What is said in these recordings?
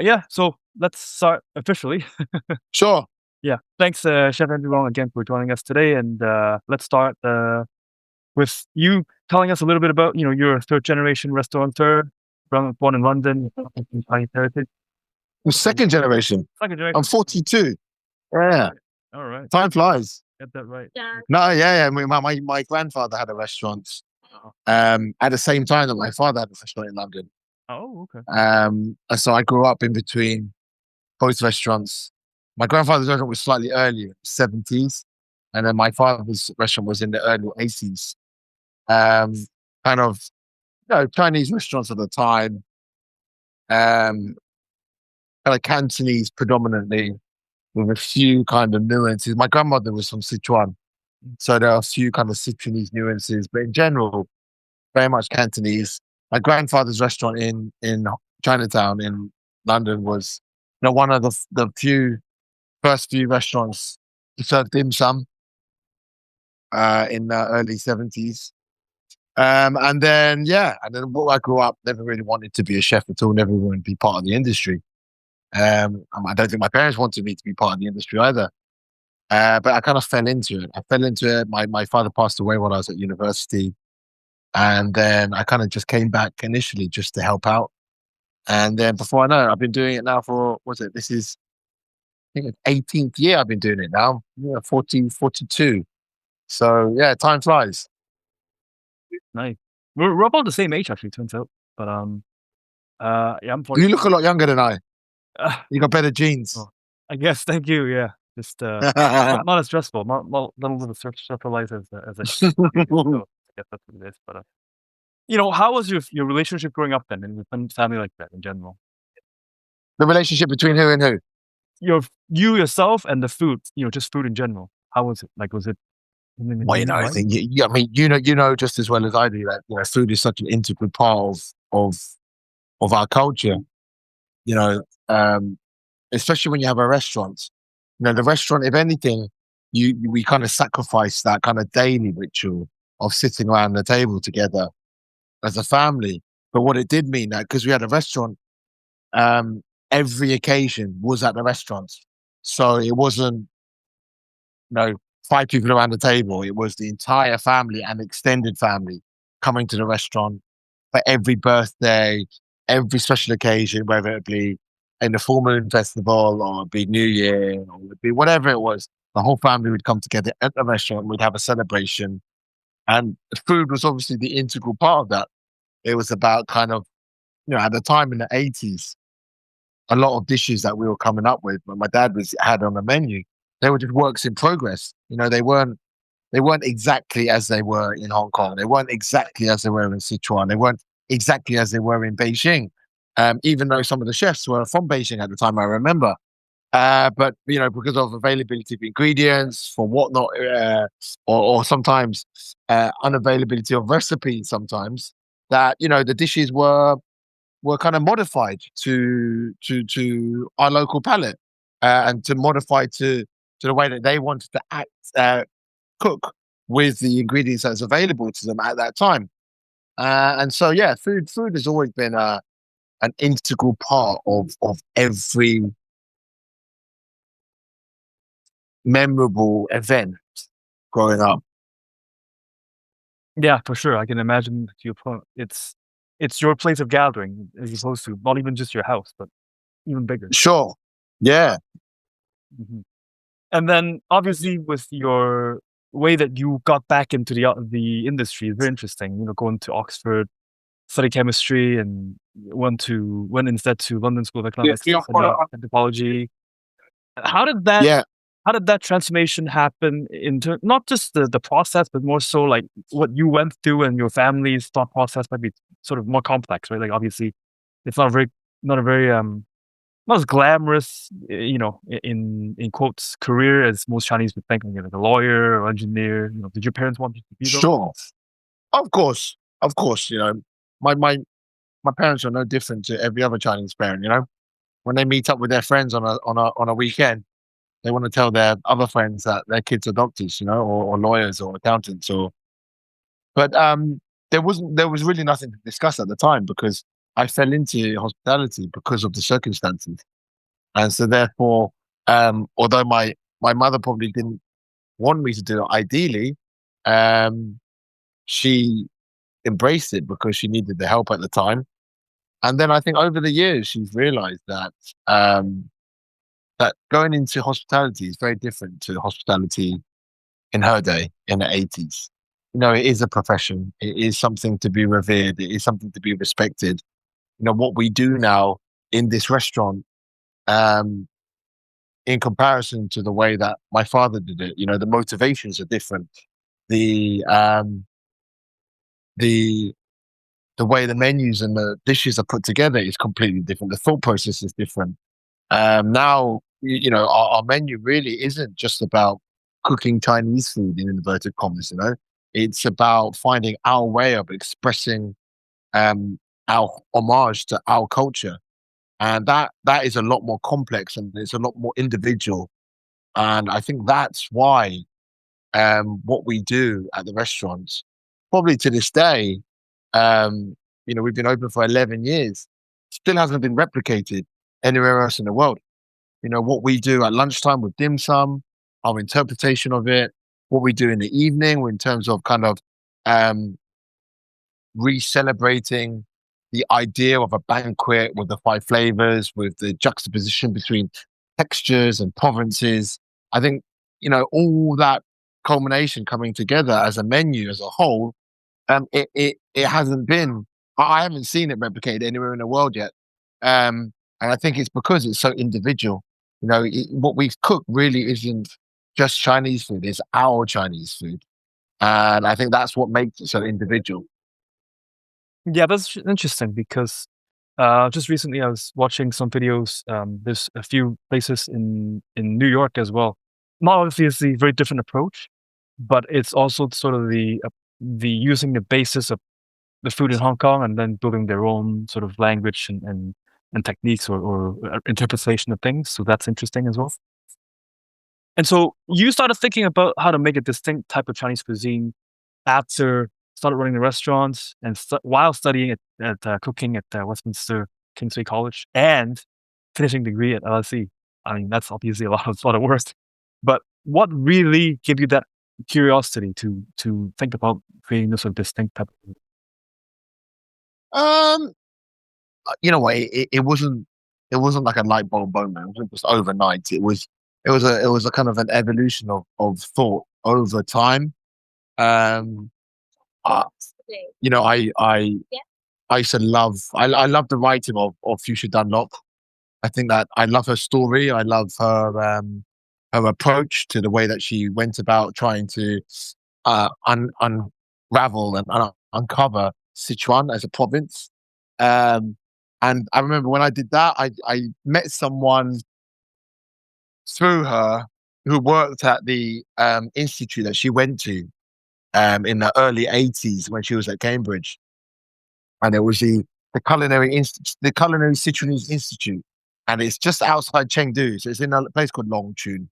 Yeah, so let's start officially. Sure. Yeah, thanks, Chef Andrew Wong, again for joining us today, and let's start with you telling us a little bit about, you're a third generation restaurateur, born in London, in Chinese heritage. I'm second generation. Second I'm generation. 42. Yeah. All right, Time flies. get that right. No, yeah. My grandfather had a restaurant Uh-huh. at the same time that my father had a restaurant in London. Oh, okay. And so I grew up in between both restaurants. My grandfather's restaurant was slightly earlier, 70s. And then my father's restaurant was in the early 80s. Um, kind of, Chinese restaurants at the time, um, kind of Cantonese predominantly, with a few kind of nuances. My grandmother was from Sichuan, so there are a few kind of Sichuanese nuances, but in general, very much Cantonese. My grandfather's restaurant in Chinatown in London was, one of the first few restaurants to serve dim sum in the early 70s. And then I grew up, never really wanted to be a chef at all, never wanted to be part of the industry. I don't think my parents wanted me to be part of the industry either. But I kind of fell into it. I fell into it. My father passed away when I was at university. And then I kind of just came back initially just to help out. And then before I know it, I've been doing it now for, this is, I think it's 18th year I've been doing it now. Yeah, 40, 42. So yeah, time flies. Nice. We're about the same age, actually, turns out. But yeah, I'm 40. You look a lot younger than I. Uh, You got better genes. oh, I guess. Thank you. Yeah, just not as stressful, not as stressful life as I so I guess that's what it is. But how was your relationship growing up then, and with family like that in general? The relationship between who and who? You yourself and the food, just food in general. How was it? Like, was it something that Well, you I liked? think I mean, just as well as I do that food is such an integral part of our culture. You know, um, Especially when you have a restaurant. The restaurant, if anything, we kind of sacrifice that kind of daily ritual of sitting around the table together as a family. But what it did mean that because we had a restaurant, um, every occasion was at the restaurant. So it wasn't, you know, five people around the table. It was the entire family and extended family coming to the restaurant for every birthday, every special occasion, whether it be in the full moon festival or it be New Year or it be whatever it was. The whole family would come together at the restaurant. We'd have a celebration, and food was obviously the integral part of that. It was about kind of, at the time in the 80s, a lot of dishes that we were coming up with, when my dad had on the menu, they were just works in progress. They weren't exactly as they were in Hong Kong. They weren't exactly as they were in Sichuan. They weren't exactly as they were in Beijing. Even though some of the chefs were from Beijing at the time, I remember. But because of availability of ingredients for whatnot, or sometimes unavailability of recipes, sometimes that the dishes were kind of modified to our local palate, and to modify to the way that they wanted to cook with the ingredients that's available to them at that time. And so, yeah, food has always been an integral part of every memorable event growing up. Yeah, for sure. I can imagine, to your point, it's your place of gathering as opposed to not even just your house, but even bigger. Sure. Yeah. Mhm. And then obviously with your way that you got back into the industry is very interesting. Going to Oxford, study chemistry, and went instead to London School of Economics, study anthropology. How did that Yeah. how did that transformation happen into not just the process, but more so like what you went through and your family's thought process might be sort of more complex, right? Like obviously it's not a very not as glamorous, in quotes, career as most Chinese would think, like a lawyer or engineer. Did your parents want you to be those? Sure. Of course. Of course. My my my parents are no different to every other Chinese parent. When they meet up with their friends on a weekend, they want to tell their other friends that their kids are doctors, or lawyers or accountants, but there was really nothing to discuss at the time because I fell into hospitality because of the circumstances. And so therefore, although my mother probably didn't want me to do it ideally, um, she embraced it because she needed the help at the time. And then I think over the years she's realized um, that going into hospitality is very different to hospitality in her day in the 80s. You know, it is a profession. It is something to be revered. It is something to be respected. You know, what we do now in this restaurant, um, in comparison to the way that my father did it, you know, the motivations are different. The the the way the menus and the dishes are put together is completely different. The thought process is different. Now, you know, our menu really isn't just about cooking Chinese food in inverted commas. You know, it's about finding our way of expressing um, our homage to our culture, and that is a lot more complex and it's a lot more individual. And I think that's why what we do at the restaurants, probably to this day, um, you know, we've been open for 11 years, still hasn't been replicated anywhere else in the world. You know, what we do at lunchtime with dim sum, our interpretation of it, what we do in the evening in terms of kind of um, re-celebrating the idea of a banquet with the five flavors, with the juxtaposition between textures and provinces. I think, you know, all that culmination coming together as a menu as a whole, it hasn't been, I haven't seen it replicated anywhere in the world yet. And I think it's because it's so individual. You know, what we cook really isn't just Chinese food, it's our Chinese food. And I think that's what makes it so individual. Yeah, that's interesting because just recently I was watching some videos. There's a few places in New York as well. Not obviously it's a very different approach, but it's also sort of the using the basis of the food in Hong Kong and then building their own sort of language and techniques or interpretation of things. So that's interesting as well. And so you started thinking about how to make a distinct type of Chinese cuisine after started running the restaurants and while studying at cooking at Westminster Kingsway College and finishing degree at LSE. I mean, that's obviously a lot of work. But what really gave you that curiosity to think about creating this sort of distinct type of Um, you know what? It wasn't like a light bulb moment. It wasn't just overnight. It was a kind of an evolution of thought over time. Um, uh, you know, I used to love I love the writing of Fuchsia Dunlop. I think that I love her story. I love her approach to the way that she went about trying to unravel and uncover Sichuan as a province. Um, and I remember when I did that, I met someone through her who worked at the institute that she went to in the early 80s when she was at Cambridge, and it was the Culinary Sichuanese Institute, and it's just outside Chengdu, so it's in a place called Longchun,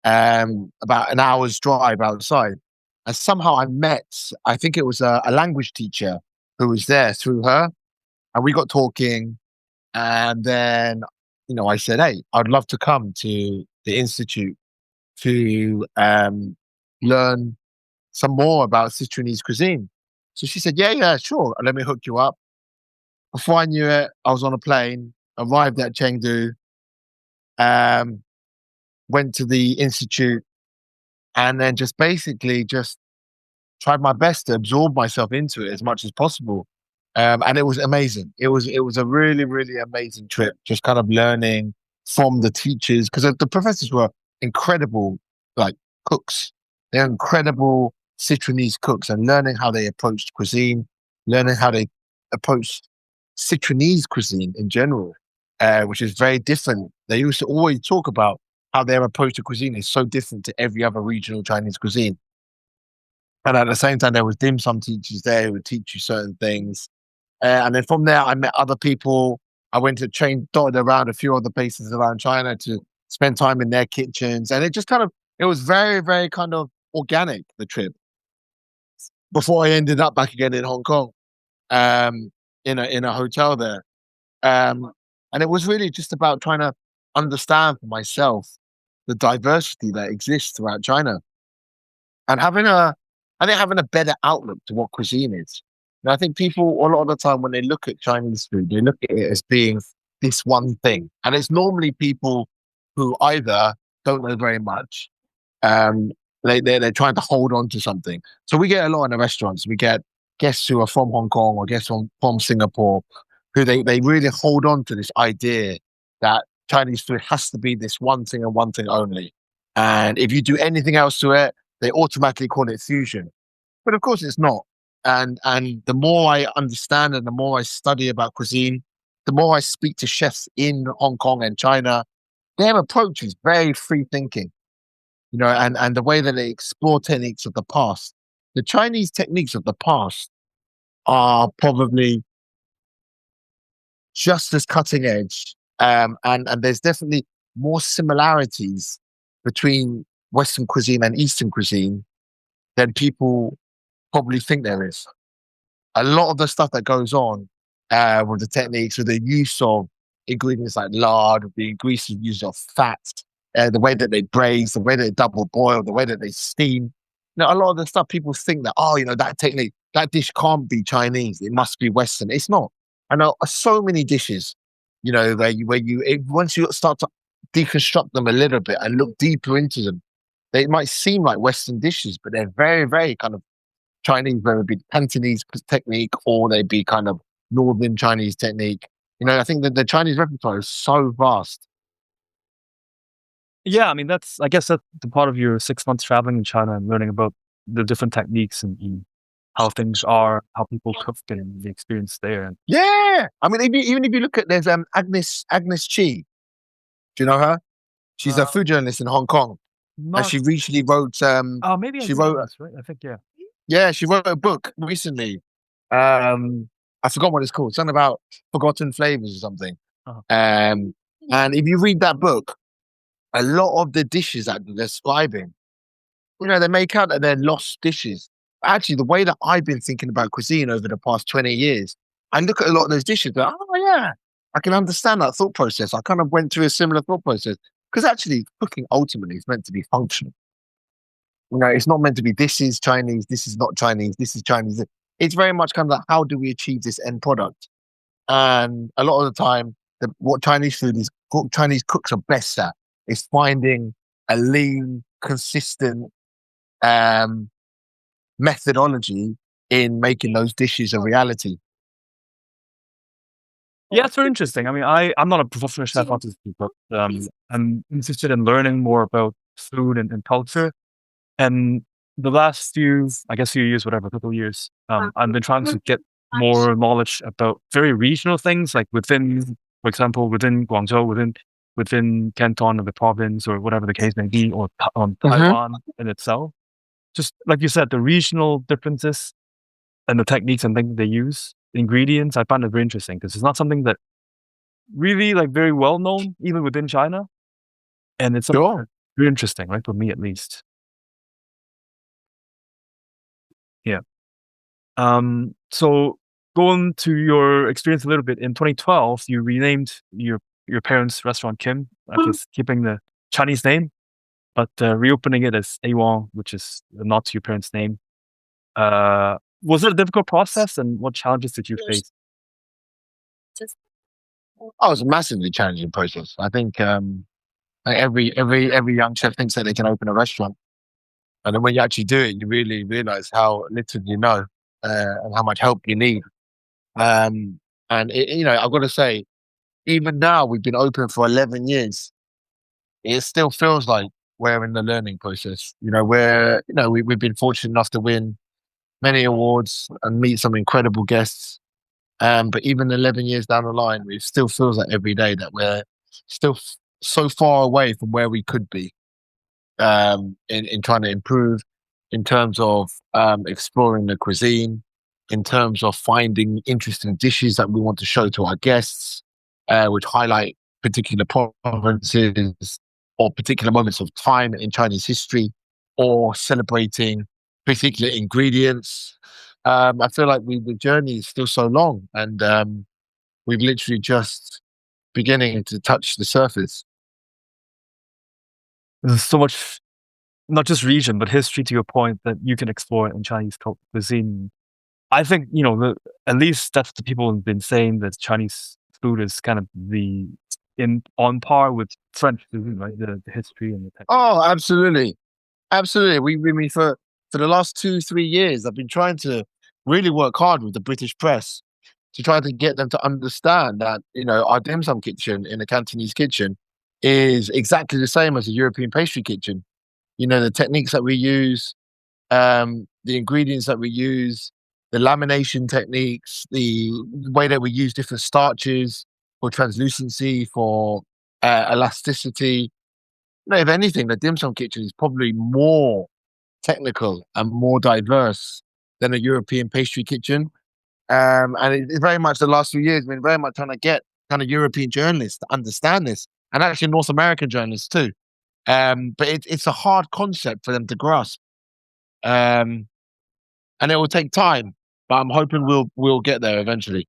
about an hour's drive outside. And somehow I met, I think it was a language teacher who was there through her, and we got talking. And then, you know, I said, "Hey, I'd love to come to the institute to learn some more about Sichuanese cuisine." So she said, "Yeah, yeah, sure. Let me hook you up." Before I knew it, I was on a plane, arrived at Chengdu, um, went to the institute, and then just basically just tried my best to absorb myself into it as much as possible. And it was amazing. It was a really, really amazing trip. Just kind of learning from the teachers because the professors were incredible, like cooks. They're incredible Sichuanese cooks, and learning how they approached cuisine, learning how they approached Sichuanese cuisine in general, which is very different. They used to always talk about how their approach to cuisine is so different to every other regional Chinese cuisine. And at the same time, there was dim sum teachers there who would teach you certain things. And then from there, I met other people. I went to train, dotted around a few other places around China to spend time in their kitchens. And it just kind of, it was very, very kind of organic, the trip, before I ended up back again in Hong Kong. Um, in a hotel there. Um, and it was really just about trying to understand for myself the diversity that exists throughout China and having a better outlook to what cuisine is. And I think people a lot of the time when they look at Chinese food, they look at it as being this one thing. And it's normally people who either don't know very much, um, they're trying to hold on to something. So we get a lot in the restaurants. We get guests who are from Hong Kong or guests from Singapore, who they really hold on to this idea that Chinese food has to be this one thing and one thing only. And if you do anything else to it, they automatically call it fusion. But of course, it's not. And the more I understand and the more I study about cuisine, the more I speak to chefs in Hong Kong and China, their approach is very free thinking, and the way that they explore techniques of the past. The Chinese techniques of the past are probably just as cutting edge. And there's definitely more similarities between Western cuisine and Eastern cuisine than people probably think there is. A lot of the stuff that goes on with the techniques, with the use of ingredients like lard, the increased use of fat, the way that they braise, the way that they double boil, the way that they steam. A lot of the stuff people think that, that technique, that dish can't be Chinese. It must be Western. It's not. I know so many dishes, once you start to deconstruct them a little bit and look deeper into them, they might seem like Western dishes, but they're very, very kind of Chinese, whether it be Cantonese technique or they be kind of Northern Chinese technique. I think that the Chinese repertoire is so vast. Yeah, I mean, I guess that's the part of your 6 months traveling in China and learning about the different techniques and how things are, how people cook and the experience there. And yeah, I mean, even if you look at there's Agnes Chi. Do you know her? She's a food journalist in Hong Kong, and she recently wrote. Maybe she wrote. This, right? I think yeah. Yeah, she wrote a book recently. I forgot what it's called. Something about forgotten flavors or something. Uh-huh. And if you read that book, a lot of the dishes that they're describing, they make out that they're lost dishes. Actually, the way that I've been thinking about cuisine over the past 20 years, I look at a lot of those dishes, but yeah, I can understand that thought process. I kind of went through a similar thought process because actually cooking ultimately is meant to be functional. It's not meant to be, this is Chinese, this is not Chinese, this is Chinese. It's very much kind of like, how do we achieve this end product? And a lot of the time, what Chinese food is, what Chinese cooks are best at is finding a lean, consistent methodology in making those dishes a reality. Yeah, it's very interesting. I mean, I'm not a professional chef, obviously, but I'm interested in learning more about food and culture. And the last few years, whatever, couple of years, I've been trying to get more knowledge about very regional things, like within, for example, within Guangzhou, within Canton or the province or whatever the case may be, or on Taiwan in itself. Just like you said, the regional differences and the techniques and things they use, the ingredients, I find it very interesting because it's not something that really like very well known, even within China. And it's very interesting, right? For me, at least. Yeah. So going to your experience a little bit, in 2012, you renamed your parents' restaurant Kim, just keeping the Chinese name, but reopening it as A Wong, which is not your parents' name. Was it a difficult process, and what challenges did you face? Oh, it was a massively challenging process. I think every young chef thinks that they can open a restaurant, and then when you actually do it, you really realize how little you know and how much help you need. And I've got to say, even now we've been open for 11 years. It still feels like we're in the learning process. We've been fortunate enough to win many awards and meet some incredible guests. But even 11 years down the line, it still feels like every day that we're still so far away from where we could be in trying to improve in terms of exploring the cuisine, in terms of finding interesting dishes that we want to show to our guests, which highlight particular provinces or particular moments of time in Chinese history, or celebrating particular ingredients. I feel like the journey is still so long, and we've literally just beginning to touch the surface. There's so much, not just region, but history to your point that you can explore in Chinese cuisine. I think, at least that's the people have been saying that Chinese food is kind of on par with French food, right? The history and the tech. Oh, absolutely, absolutely. We mean for the last 2-3 years, I've been trying to really work hard with the British press to try to get them to understand that our dim sum kitchen in a Cantonese kitchen is exactly the same as a European pastry kitchen. The techniques that we use, the ingredients that we use, the lamination techniques, the way that we use different starches for translucency, for elasticity. If anything, the dim sum kitchen is probably more technical and more diverse than a European pastry kitchen. And it's very much the last few years been very much trying to get kind of European journalists to understand this, and actually North American journalists too. But it's a hard concept for them to grasp, um, and it will take time. But I'm hoping we'll get there eventually.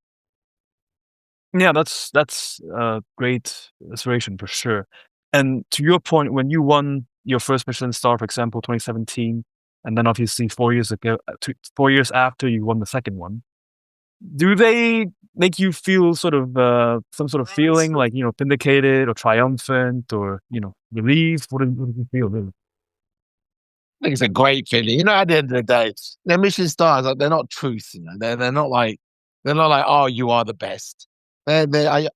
Yeah, that's a great inspiration for sure. And to your point, when you won your first Michelin star, for example, 2017, and then obviously 4 years ago, 4 years after you won the second one, do they make you feel sort of some sort of feeling like vindicated or triumphant or relieved? What do you feel? Really? I think it's a great feeling. At the end of the day, they're Michelin stars. Like, they're not truth. They're not like, oh, you are the best. The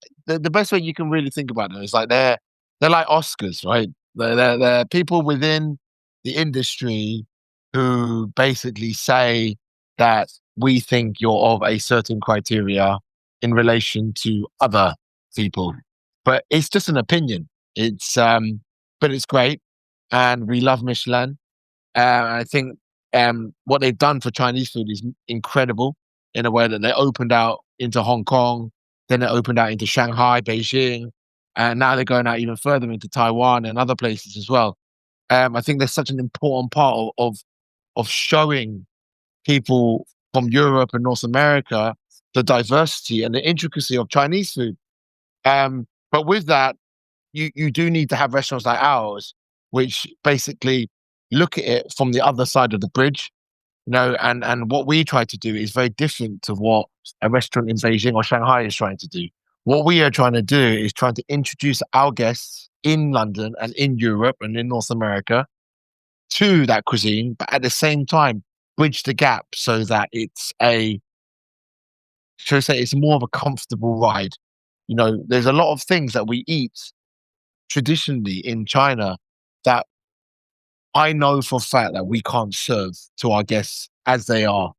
best way you can really think about them is like they're like Oscars, right? They're people within the industry who basically say that we think you're of a certain criteria in relation to other people, but it's just an opinion. But it's great, and we love Michelin. I think what they've done for Chinese food is incredible in a way that they opened out into Hong Kong, then they opened out into Shanghai, Beijing, and now they're going out even further into Taiwan and other places as well. I think there's such an important part of showing people from Europe and North America the diversity and the intricacy of Chinese food. But with that, you do need to have restaurants like ours, which basically look at it from the other side of the bridge, and what we try to do is very different to what a restaurant in Beijing or Shanghai is trying to do. What we are trying to do is trying to introduce our guests in London and in Europe and in North America to that cuisine, but at the same time, bridge the gap so that shall I say, it's more of a comfortable ride. There's a lot of things that we eat traditionally in China that I know for a fact that we can't serve to our guests as they are.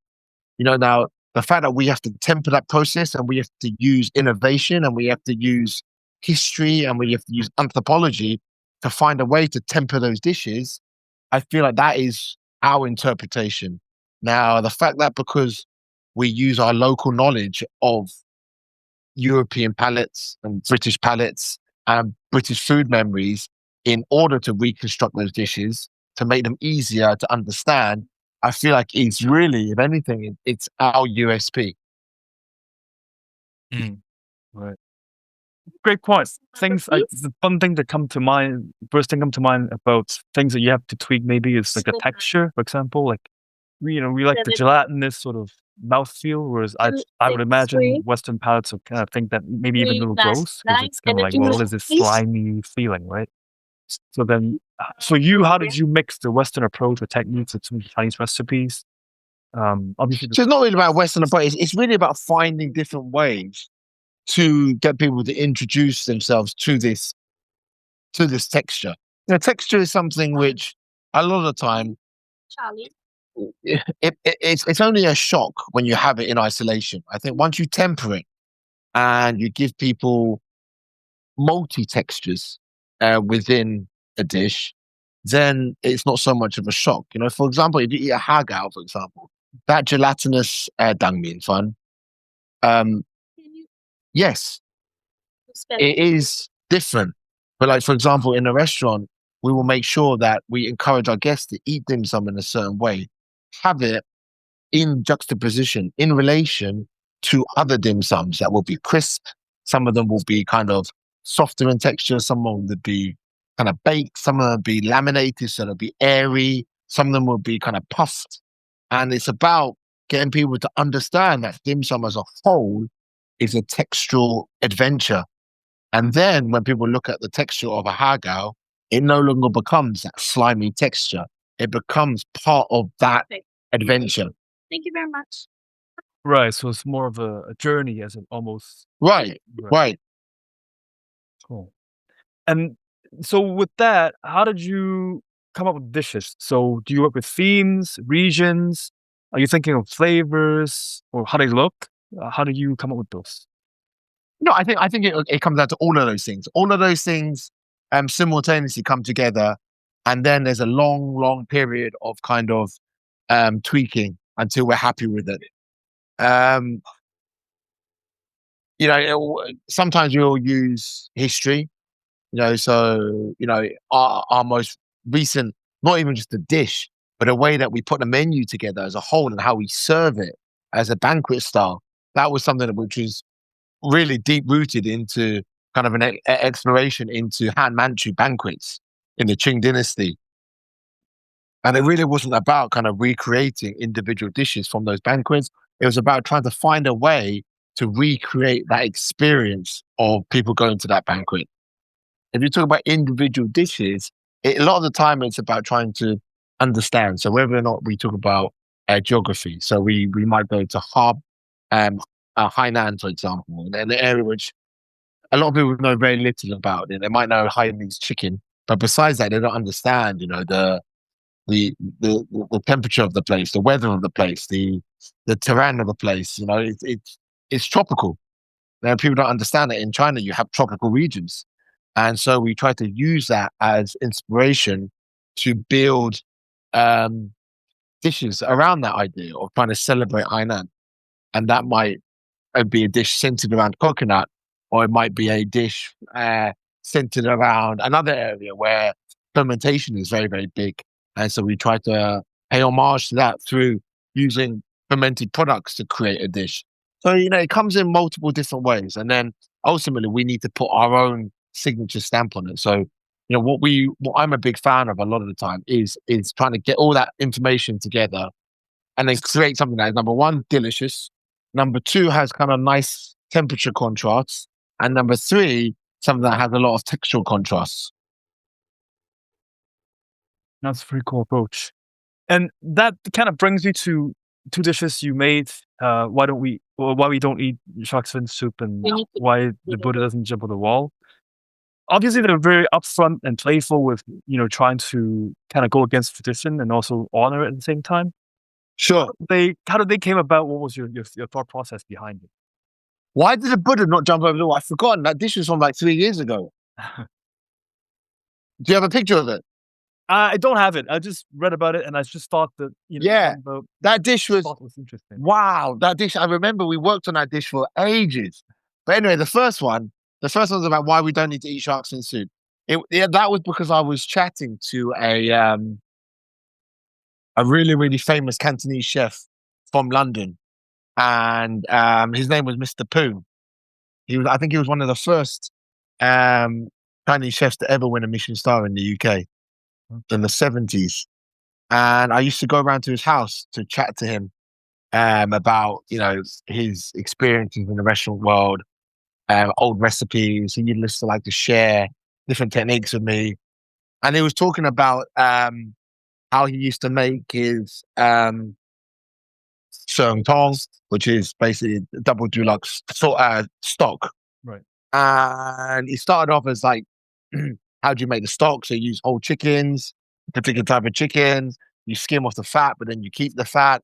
Now the fact that we have to temper that process and we have to use innovation and we have to use history and we have to use anthropology to find a way to temper those dishes, I feel like that is our interpretation. Now, the fact that because we use our local knowledge of European palates and British palates and British food memories in order to reconstruct those dishes to make them easier to understand, I feel like it's really, if anything, it's our USP. Mm, right. Great point. The fun thing that come to mind, first thing come to mind about things that you have to tweak maybe is like the texture, for example. Like we like the gelatinous sort of mouthfeel, whereas I would imagine Western palates would kind of think that maybe even a little gross because it's kind of like, well, what is this slimy feeling, right? So then, how did you mix the Western approach with techniques with some Chinese recipes? Obviously, So it's not really about Western approach. It's really about finding different ways to get people to introduce themselves to this texture. Texture is something which a lot of the time it's only a shock when you have it in isolation. I think once you temper it and you give people multi textures within a dish, then it's not so much of a shock. For example, if you eat a hagao, for example, that gelatinous dangmian fan, yes, it is different. But like, for example, in a restaurant, we will make sure that we encourage our guests to eat dim sum in a certain way, have it in juxtaposition, in relation to other dim sums that will be crisp. Some of them will be kind of softer in texture. Some of them will be kind of baked. Some of them will be laminated, so they'll be airy. Some of them will be kind of puffed. And it's about getting people to understand that dim sum as a whole is a textural adventure. And then when people look at the texture of a hagao, it no longer becomes that slimy texture. It becomes part of that adventure. Thank you very much. Right. So it's more of a journey as an almost. Right. Cool. And so with that, how did you come up with dishes? So do you work with themes, regions? Are you thinking of flavors or how they look? How do you come up with those? No, I think it comes down to all of those things. All of those things simultaneously come together, and then there's a long period of kind of tweaking until we're happy with it. Sometimes we'll use history. So our most recent, not even just the dish, but the way that we put the menu together as a whole and how we serve it as a banquet style. That was something which is really deep rooted into kind of an exploration into Han Manchu banquets in the Qing dynasty. And it really wasn't about kind of recreating individual dishes from those banquets. It was about trying to find a way to recreate that experience of people going to that banquet. If you talk about individual dishes, a lot of the time it's about trying to understand. So whether or not we talk about geography, so we might go to Hainan, for example, an area which a lot of people know very little about. They might know Hainanese chicken, but besides that, they don't understand, the temperature of the place, the weather of the place, the terrain of the place. It's tropical. Now people don't understand that in China you have tropical regions, and so we try to use that as inspiration to build dishes around that idea of trying to celebrate Hainan, and that might be a dish centered around coconut, or it might be a dish centered around another area where fermentation is very, very big. And so we try to pay homage to that through using fermented products to create a dish. So, it comes in multiple different ways. And then ultimately we need to put our own signature stamp on it. So, what I'm a big fan of a lot of the time is trying to get all that information together and then create something that is, number one, delicious. Number two, has kind of nice temperature contrasts. And number three, something that has a lot of textural contrasts. That's a pretty cool approach. And that kind of brings me to two dishes you made. Why we don't eat shark fin soup and why the Buddha doesn't jump on the wall. Obviously, they're very upfront and playful with, trying to kind of go against tradition and also honor it at the same time. Sure. How did they came about? What was your thought process behind it? Why did the Buddha not jump over the wall? I've forgotten. That dish was from like 3 years ago. Do you have a picture of it? I don't have it. I just read about it and I just thought that, that dish was interesting. Wow. That dish, I remember we worked on that dish for ages. But anyway, the first one's about why we don't need to eat sharks in soup. That was because I was chatting to a really, really famous Cantonese chef from London. And his name was Mr. Poon. I think he was one of the first Chinese chefs to ever win a Michelin star in the UK in the 70s. And I used to go around to his house to chat to him about, his experiences in the restaurant world, old recipes. He used to like to share different techniques with me. And he was talking about how he used to make his Sheng Tong, which is basically double deluxe stock. Right. And he started off as like, how do you make the stock? So you use whole chickens, particular type of chickens. You skim off the fat, but then you keep the fat.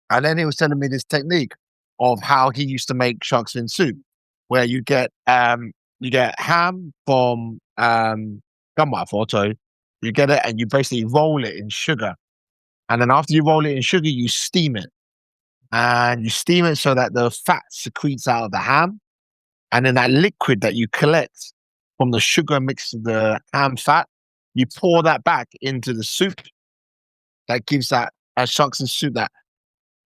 And then he was telling me this technique of how he used to make shark fin soup, where you get ham from gamma photo. You get it and you basically roll it in sugar. And then after you roll it in sugar, you steam it. And you steam it so that the fat secretes out of the ham. And then that liquid that you collect from the sugar mixed with the ham fat, you pour that back into the soup. That gives that shark fin soup that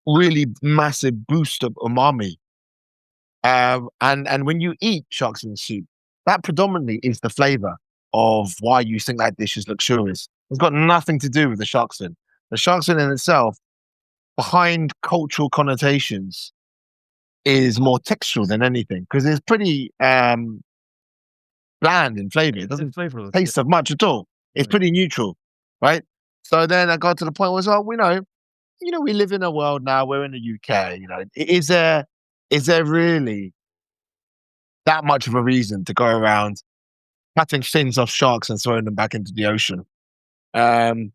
really massive boost of umami. And when you eat shark's fin soup, that predominantly is the flavor of why you think that dish is luxurious. It's got nothing to do with the shark's fin. The shark's fin in itself, behind cultural connotations, is more textural than anything because it's pretty bland in flavor. It doesn't It's flavorless. taste of much at all. It's Right. pretty neutral, right? So then I got to the point where, well, we live in a world now. We're in the UK. Is there really that much of a reason to go around cutting fins off sharks and throwing them back into the ocean? Um,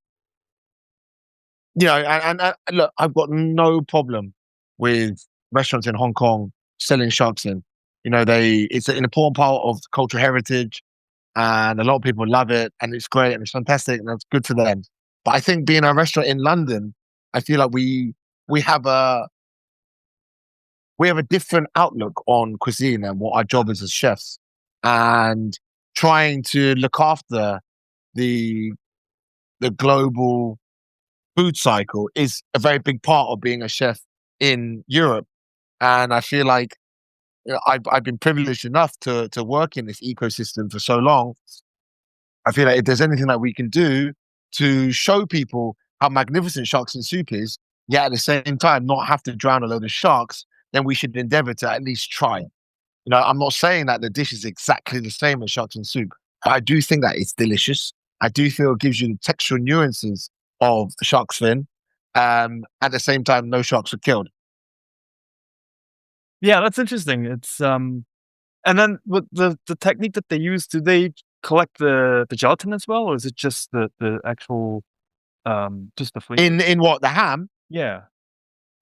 and look, I've got no problem with restaurants in Hong Kong selling sharks in. It's an important part of cultural heritage, and a lot of people love it, and it's great, and it's fantastic, and it's good for them. But I think being a restaurant in London, I feel like we have a different outlook on cuisine and what our job is as chefs, and trying to look after the global food cycle is a very big part of being a chef in Europe. And I feel like I've been privileged enough to work in this ecosystem for so long. I feel like if there's anything that we can do to show people how magnificent sharks and soup is, yet at the same time not have to drown a load of sharks, then we should endeavor to at least try. I'm not saying that the dish is exactly the same as sharks and soup, but I do think that it's delicious. I do feel it gives you the textural nuances of shark's fin. At the same time, no sharks were killed. Yeah, that's interesting. And then with the technique that they use, do they collect the gelatin as well, or is it just the actual just the flavor? In what, the ham? Yeah.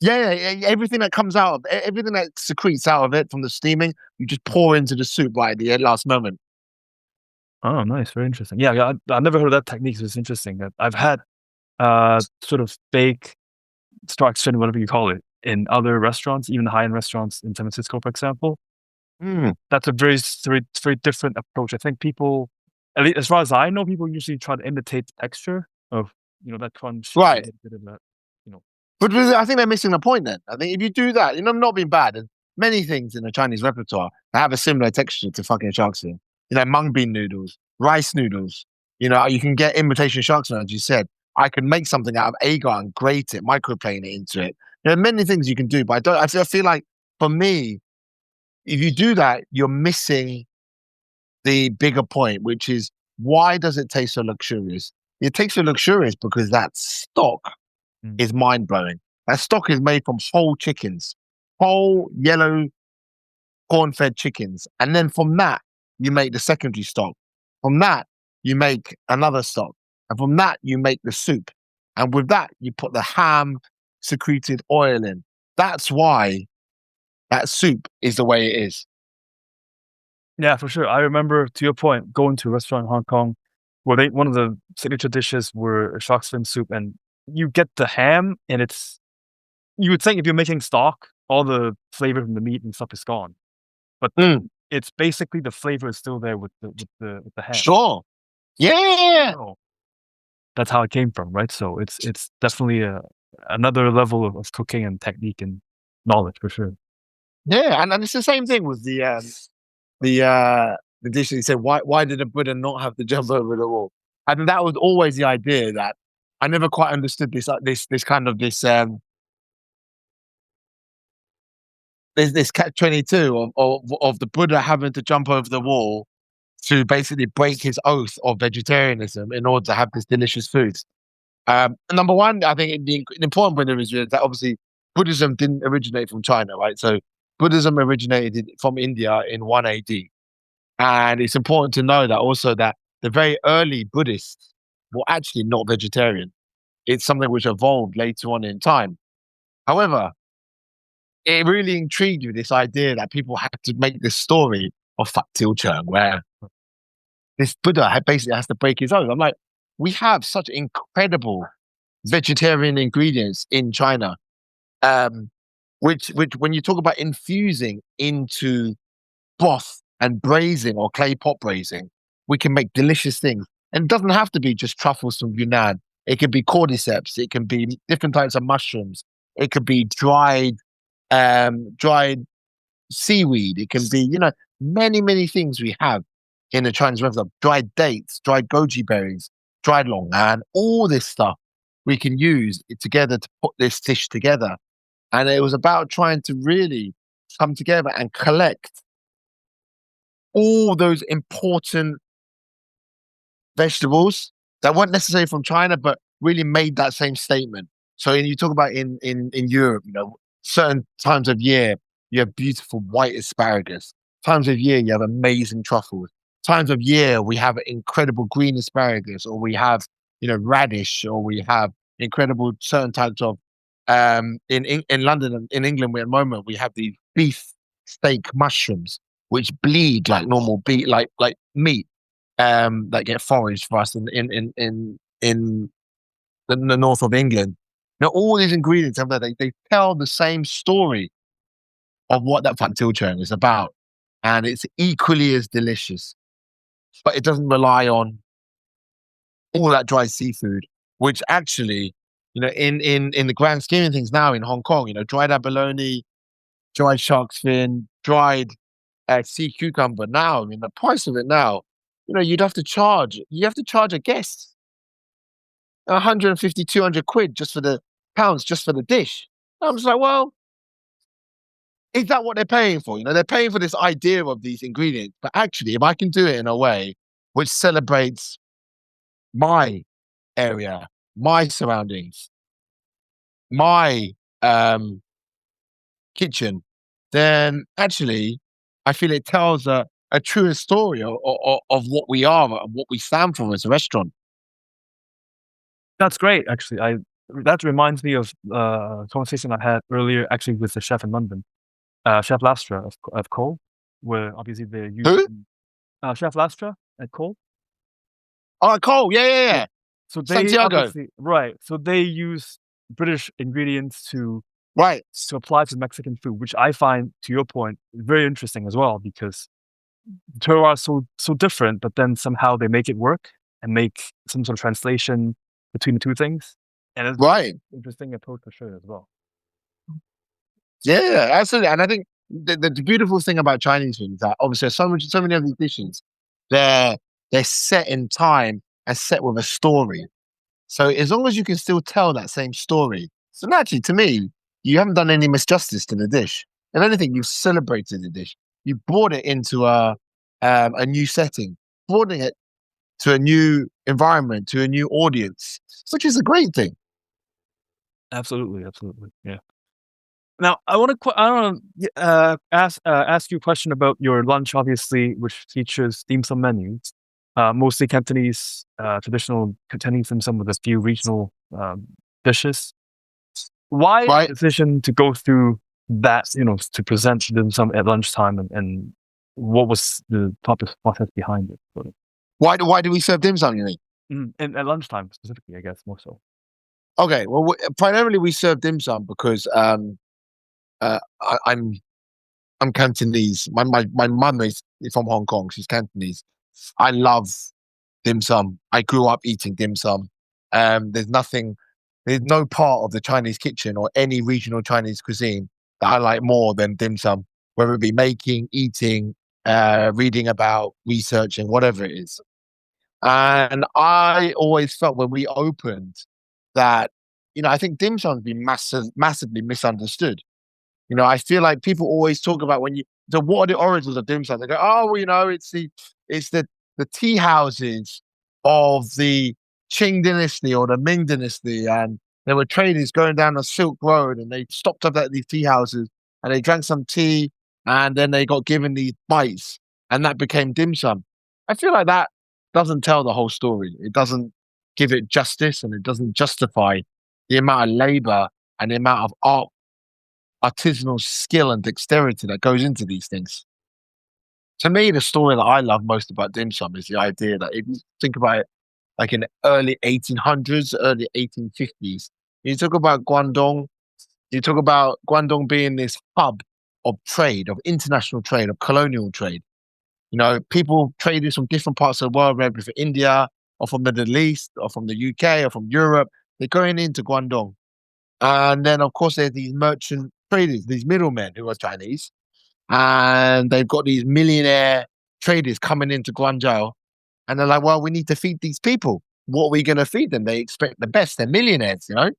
Yeah, everything that comes out of everything that secretes out of it from the steaming, you just pour into the soup right at the last moment. Oh, nice. Very interesting. Yeah, yeah. I never heard of that technique. So it's interesting that I've had sort of fake shark's fin, whatever you call it, in other restaurants, even high-end restaurants in San Francisco, for example. Mm, That's a very different approach. I think people, at least as far as I know, people usually try to imitate the texture of that crunch, right. a bit of that, you know. But I think they're missing the point then. I think if you do that, not being bad, and many things in the Chinese repertoire have a similar texture to fucking shark's fin. Mung bean noodles, rice noodles. You can get imitation shark's fin, as you said. I can make something out of agar and grate it, microplane it into it. There are many things you can do, but I feel like for me, if you do that, you're missing the bigger point, which is why does it taste so luxurious? It tastes so luxurious because that stock Mm. is mind blowing. That stock is made from whole chickens, whole yellow corn fed chickens. And then from that, you make the secondary stock. From that, you make another stock. And from that, you make the soup. And with that, you put the ham secreted oil in. That's why that soup is the way it is. Yeah, for sure. I remember, to your point, going to a restaurant in Hong Kong where one of the signature dishes were a shark's fin soup, and you get the ham, and you would think if you're making stock, all the flavor from the meat and stuff is gone, but Mm, it's basically the flavor is still there with the ham. sure. Yeah. So that's how it came from, right? So it's definitely another level of cooking and technique and knowledge for sure. Yeah. And it's the same thing with the dish that you said, why did the Buddha not have to jump over the wall? I think that was always the idea that I never quite understood this kind of this catch-22 of the Buddha having to jump over the wall to basically break his oath of vegetarianism in order to have this delicious food. Number one, I think the important point of it is that obviously Buddhism didn't originate from China, right? So Buddhism originated from India in 1 AD. And it's important to know that also that the very early Buddhists were actually not vegetarian. It's something which evolved later on in time. However, it really intrigued me, this idea that people had to make this story of Fat Til Chung, where this Buddha basically has to break his oath. I'm like, we have such incredible vegetarian ingredients in China, which when you talk about infusing into broth and braising or clay pot braising, we can make delicious things. And it doesn't have to be just truffles from Yunnan. It can be cordyceps. It can be different types of mushrooms. It could be dried seaweed. It can be, many, many things we have in the Chinese restaurant. Dried dates, dried goji berries, dried longan, all this stuff we can use it together to put this dish together. And it was about trying to really come together and collect all those important vegetables that weren't necessarily from China, but really made that same statement. So you talk about in Europe, certain times of year you have beautiful white asparagus. Times of year you have amazing truffles. Times of year we have incredible green asparagus, or we have radish, or we have incredible certain types of in London and in England. At the moment we have these beef steak mushrooms which bleed like normal beef, like meat, that get foraged for us in the north of England. Now, all these ingredients, they tell the same story of what that factilchon is about, and it's equally as delicious. But it doesn't rely on all that dry seafood, which actually, in the grand scheme of things now in Hong Kong, dried abalone, dried shark's fin, dried sea cucumber. Now, the price of it now, you have to charge a guest 150, 200 quid just for the pounds, just for the dish. I'm just like, well, is that what they're paying for? They're paying for this idea of these ingredients, but actually, if I can do it in a way which celebrates my area, my surroundings, my kitchen, then actually, I feel it tells a truer story of what we are and what we stand for as a restaurant. That's great, actually. That reminds me of a conversation I had earlier, actually, with the chef in London, Chef Lastra of Cole, where obviously they're Who? using Chef Lastra at Cole. Oh, Cole. Yeah. So they Santiago. obviously right. So they use British ingredients to Right. apply to Mexican food, which I find, to your point, very interesting as well, because the terroir is so different, but then somehow they make it work and make some sort of translation between the two things. And it's Right. interesting approach for sure as well. Yeah, absolutely. And I think the beautiful thing about Chinese food is that obviously there's so many of these dishes, they're set in time and set with a story. So as long as you can still tell that same story, so naturally, to me, you haven't done any misjustice to the dish. If anything, you've celebrated the dish. You brought it into a new setting, brought it to a new environment, to a new audience, which is a great thing. Absolutely, yeah. Now, I want to ask you a question about your lunch, obviously, which features dim sum menus, mostly Cantonese, traditional Cantonese dim sum with a few regional dishes. Why Right. the decision to go through that, to present dim sum at lunchtime, and what was the process behind it? Sort of? Why do we serve dim sum, you mean? And at lunchtime specifically, I guess, more so. Okay, well, primarily we serve dim sum because I'm Cantonese. My mum is from Hong Kong. She's Cantonese. I love dim sum. I grew up eating dim sum. There's no part of the Chinese kitchen or any regional Chinese cuisine that I like more than dim sum, whether it be making, eating, reading about, researching, whatever it is. And I always felt when we opened that, I think dim sum's been massively misunderstood. I feel like people always talk about what are the origins of dim sum? They go, oh, well, it's the tea houses of the Qing dynasty or the Ming dynasty, and there were traders going down the Silk Road, and they stopped up at these tea houses, and they drank some tea, and then they got given these bites, and that became dim sum. I feel like that doesn't tell the whole story. It doesn't give it justice, and it doesn't justify the amount of labor and the amount of artisanal skill and dexterity that goes into these things. To me, the story that I love most about dim sum is the idea that if you think about it, like in the early 1800s, early 1850s, you talk about Guangdong being this hub of trade, of international trade, of colonial trade. People traders from different parts of the world, whether from India or from the Middle East or from the UK or from Europe, they're going into Guangdong. And then, of course, there's these merchant traders, these middlemen who are Chinese, and they've got these millionaire traders coming into Guangzhou, and they're like, "Well, we need to feed these people. What are we going to feed them? They expect the best. They're millionaires, you know."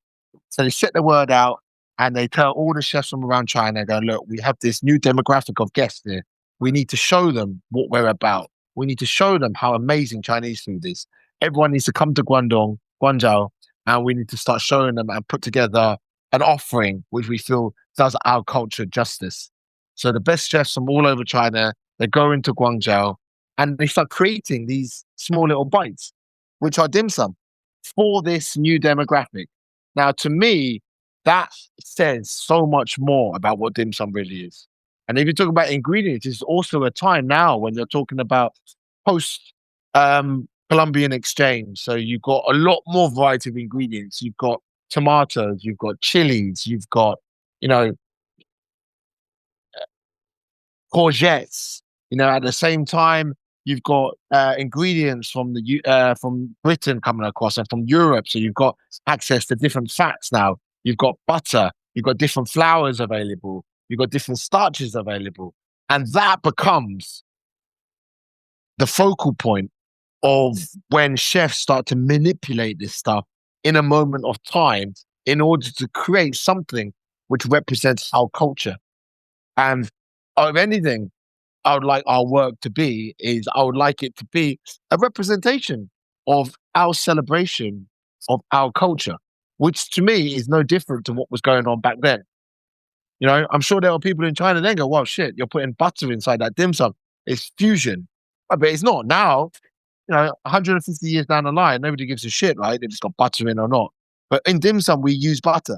So they set the word out, and they tell all the chefs from around China, "Go look, we have this new demographic of guests here. We need to show them what we're about. We need to show them how amazing Chinese food is. Everyone needs to come to Guangzhou, and we need to start showing them and put together an offering which we feel does our culture justice." So the best chefs from all over China, they go into Guangzhou and they start creating these small little bites, which are dim sum for this new demographic. Now, to me, that says so much more about what dim sum really is. And if you talk about ingredients, it's also a time now when you're talking about post Columbian exchange. So you've got a lot more variety of ingredients. You've got tomatoes, you've got chilies, you've got, you know, courgettes. You know, at the same time, you've got ingredients from from Britain coming across and from Europe. So you've got access to different fats now. You've got butter. You've got different flours available. You've got different starches available, and that becomes the focal point of when chefs start to manipulate this stuff in a moment of time in order to create something which represents our culture. And of anything, I would like our work to be is I would like it to be a representation of our celebration of our culture, which to me is no different to what was going on back then. You know, I'm sure there are people in China then go, "Well, shit, you're putting butter inside that dim sum. It's fusion." But it's not now. You know, 150 years down the line, nobody gives a shit, right? They just got butter in or not. But in dim sum, we use butter.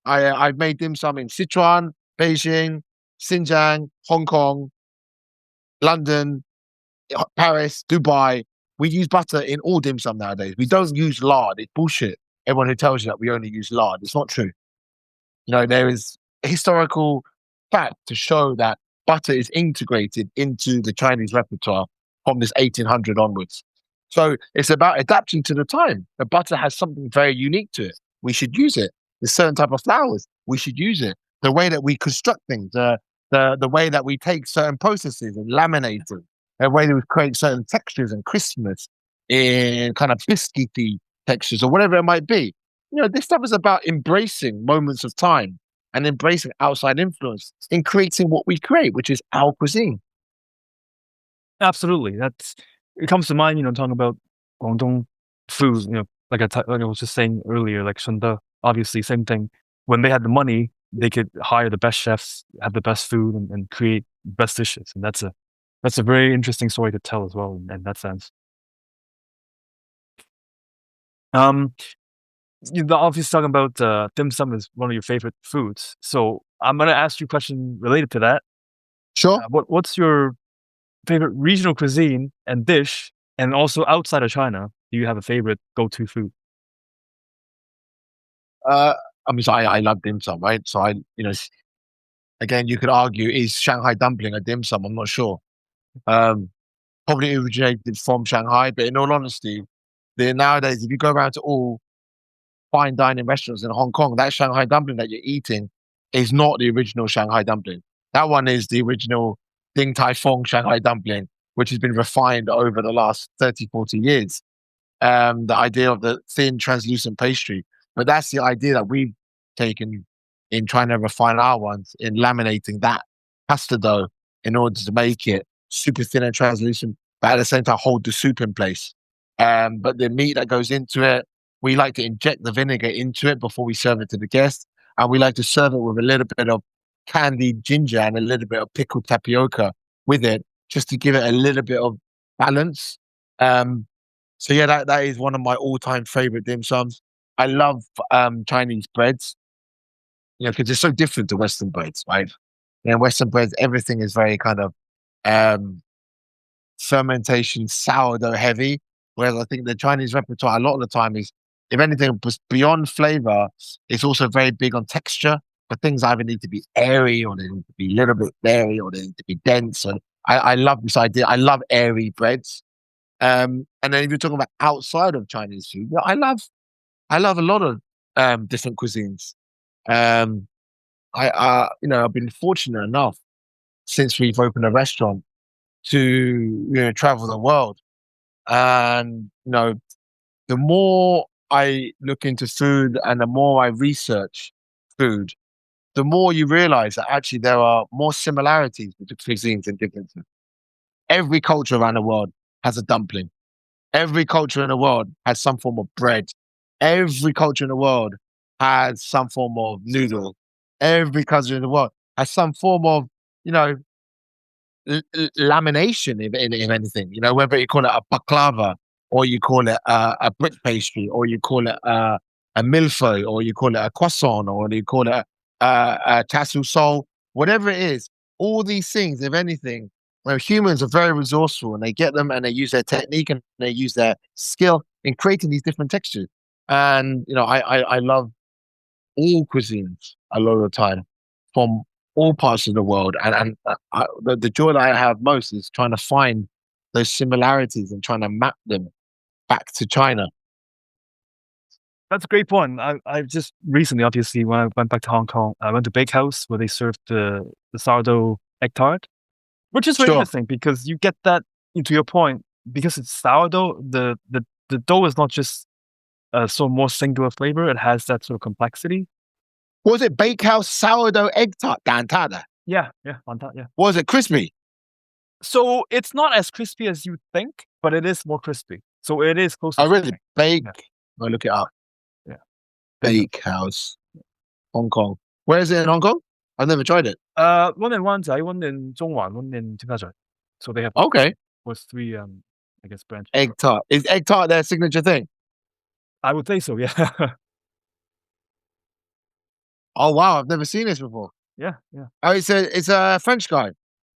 I've made dim sum in Sichuan, Beijing, Xinjiang, Hong Kong, London, Paris, Dubai. We use butter in all dim sum nowadays. We don't use lard. It's bullshit. Everyone who tells you that we only use lard, it's not true. You know, there is a historical fact to show that butter is integrated into the Chinese repertoire from this 1800 onwards. So it's about adapting to the time. The butter has something very unique to it. We should use it. There's certain type of flours. We should use it. The way that we construct things, the way that we take certain processes and laminate them, the way that we create certain textures and crispness in kind of biscuity textures or whatever it might be. You know, this stuff is about embracing moments of time and embracing outside influence in creating what we create, which is our cuisine. Absolutely. That's it comes to mind, talking about Guangdong food, like I was just saying earlier, like Shunda, obviously same thing. When they had the money, they could hire the best chefs, have the best food and create best dishes. And that's a very interesting story to tell as well in that sense. Um you're obviously talking about dim sum is one of your favorite foods. So I'm gonna ask you a question related to that. Sure. What's your favorite regional cuisine and dish, and also outside of China, do you have a favorite go-to food? I mean, so I love dim sum, right? So again, you could argue, is Shanghai dumpling a dim sum? I'm not sure. Um, Probably originated from Shanghai, but in all honesty, nowadays, if you go around to all fine dining restaurants in Hong Kong, that Shanghai dumpling that you're eating is not the original Shanghai dumpling. That one is the original Ding Tai Fung Shanghai dumpling, which has been refined over the last 30, 40 years. The idea of the thin, translucent pastry. But that's the idea that we've taken in trying to refine our ones, in laminating that pasta dough in order to make it super thin and translucent, but at the same time hold the soup in place. But the meat that goes into it, we like to inject the vinegar into it before we serve it to the guests. And we like to serve it with a little bit of candied ginger and a little bit of pickled tapioca with it, just to give it a little bit of balance. Um, so yeah, that is one of my all-time favorite dim sums. I love Chinese breads, because they're so different to Western breads, right? Western breads, everything is very kind of um, fermentation, sourdough heavy. Whereas I think the Chinese repertoire a lot of the time is, if anything, beyond flavor, it's also very big on texture. But things either need to be airy, or they need to be a little bit dairy, or they need to be dense. And I love this idea. I love airy breads. And then if you're talking about outside of Chinese food, I love a lot of different cuisines. Um, I've been fortunate enough since we've opened a restaurant to, travel the world. And, the more I look into food and the more I research food, the more you realize that actually there are more similarities between cuisines and differences. Every culture around the world has a dumpling. Every culture in the world has some form of bread. Every culture in the world has some form of noodle. Every culture in the world has some form of, you know, lamination, if anything, whether you call it a baklava or you call it a brick pastry or you call it a millefeuille or you call it a croissant or you call it a tassel sol, whatever it is, all these things, if anything, humans are very resourceful and they get them and they use their technique and they use their skill in creating these different textures. And, I love all cuisines a lot of the time from all parts of the world. The joy that I have most is trying to find those similarities and trying to map them back to China. That's a great point. I just recently, obviously, when I went back to Hong Kong, I went to Bakehouse where they served the sourdough egg tart, which is very Sure. interesting because you get that, to your point, because it's sourdough, the dough is not just so more singular flavor, it has that sort of complexity. Was it Bakehouse sourdough egg tart? Yeah, on top, yeah. Was it crispy? So it's not as crispy as you think, but it is more crispy. So it is close to Oh, really? something. Bake. Yeah. I'll look it up. Yeah. Bakehouse, Hong Kong. Where is it in Hong Kong? I've never tried it. One in Wanzai, one in Zhongwan, one in Chinatown. So they have Okay. was three I guess branches. Egg tart. Is egg tart their signature thing? I would say so, yeah. Oh wow, I've never seen this before. Yeah. Oh, it's a French guy.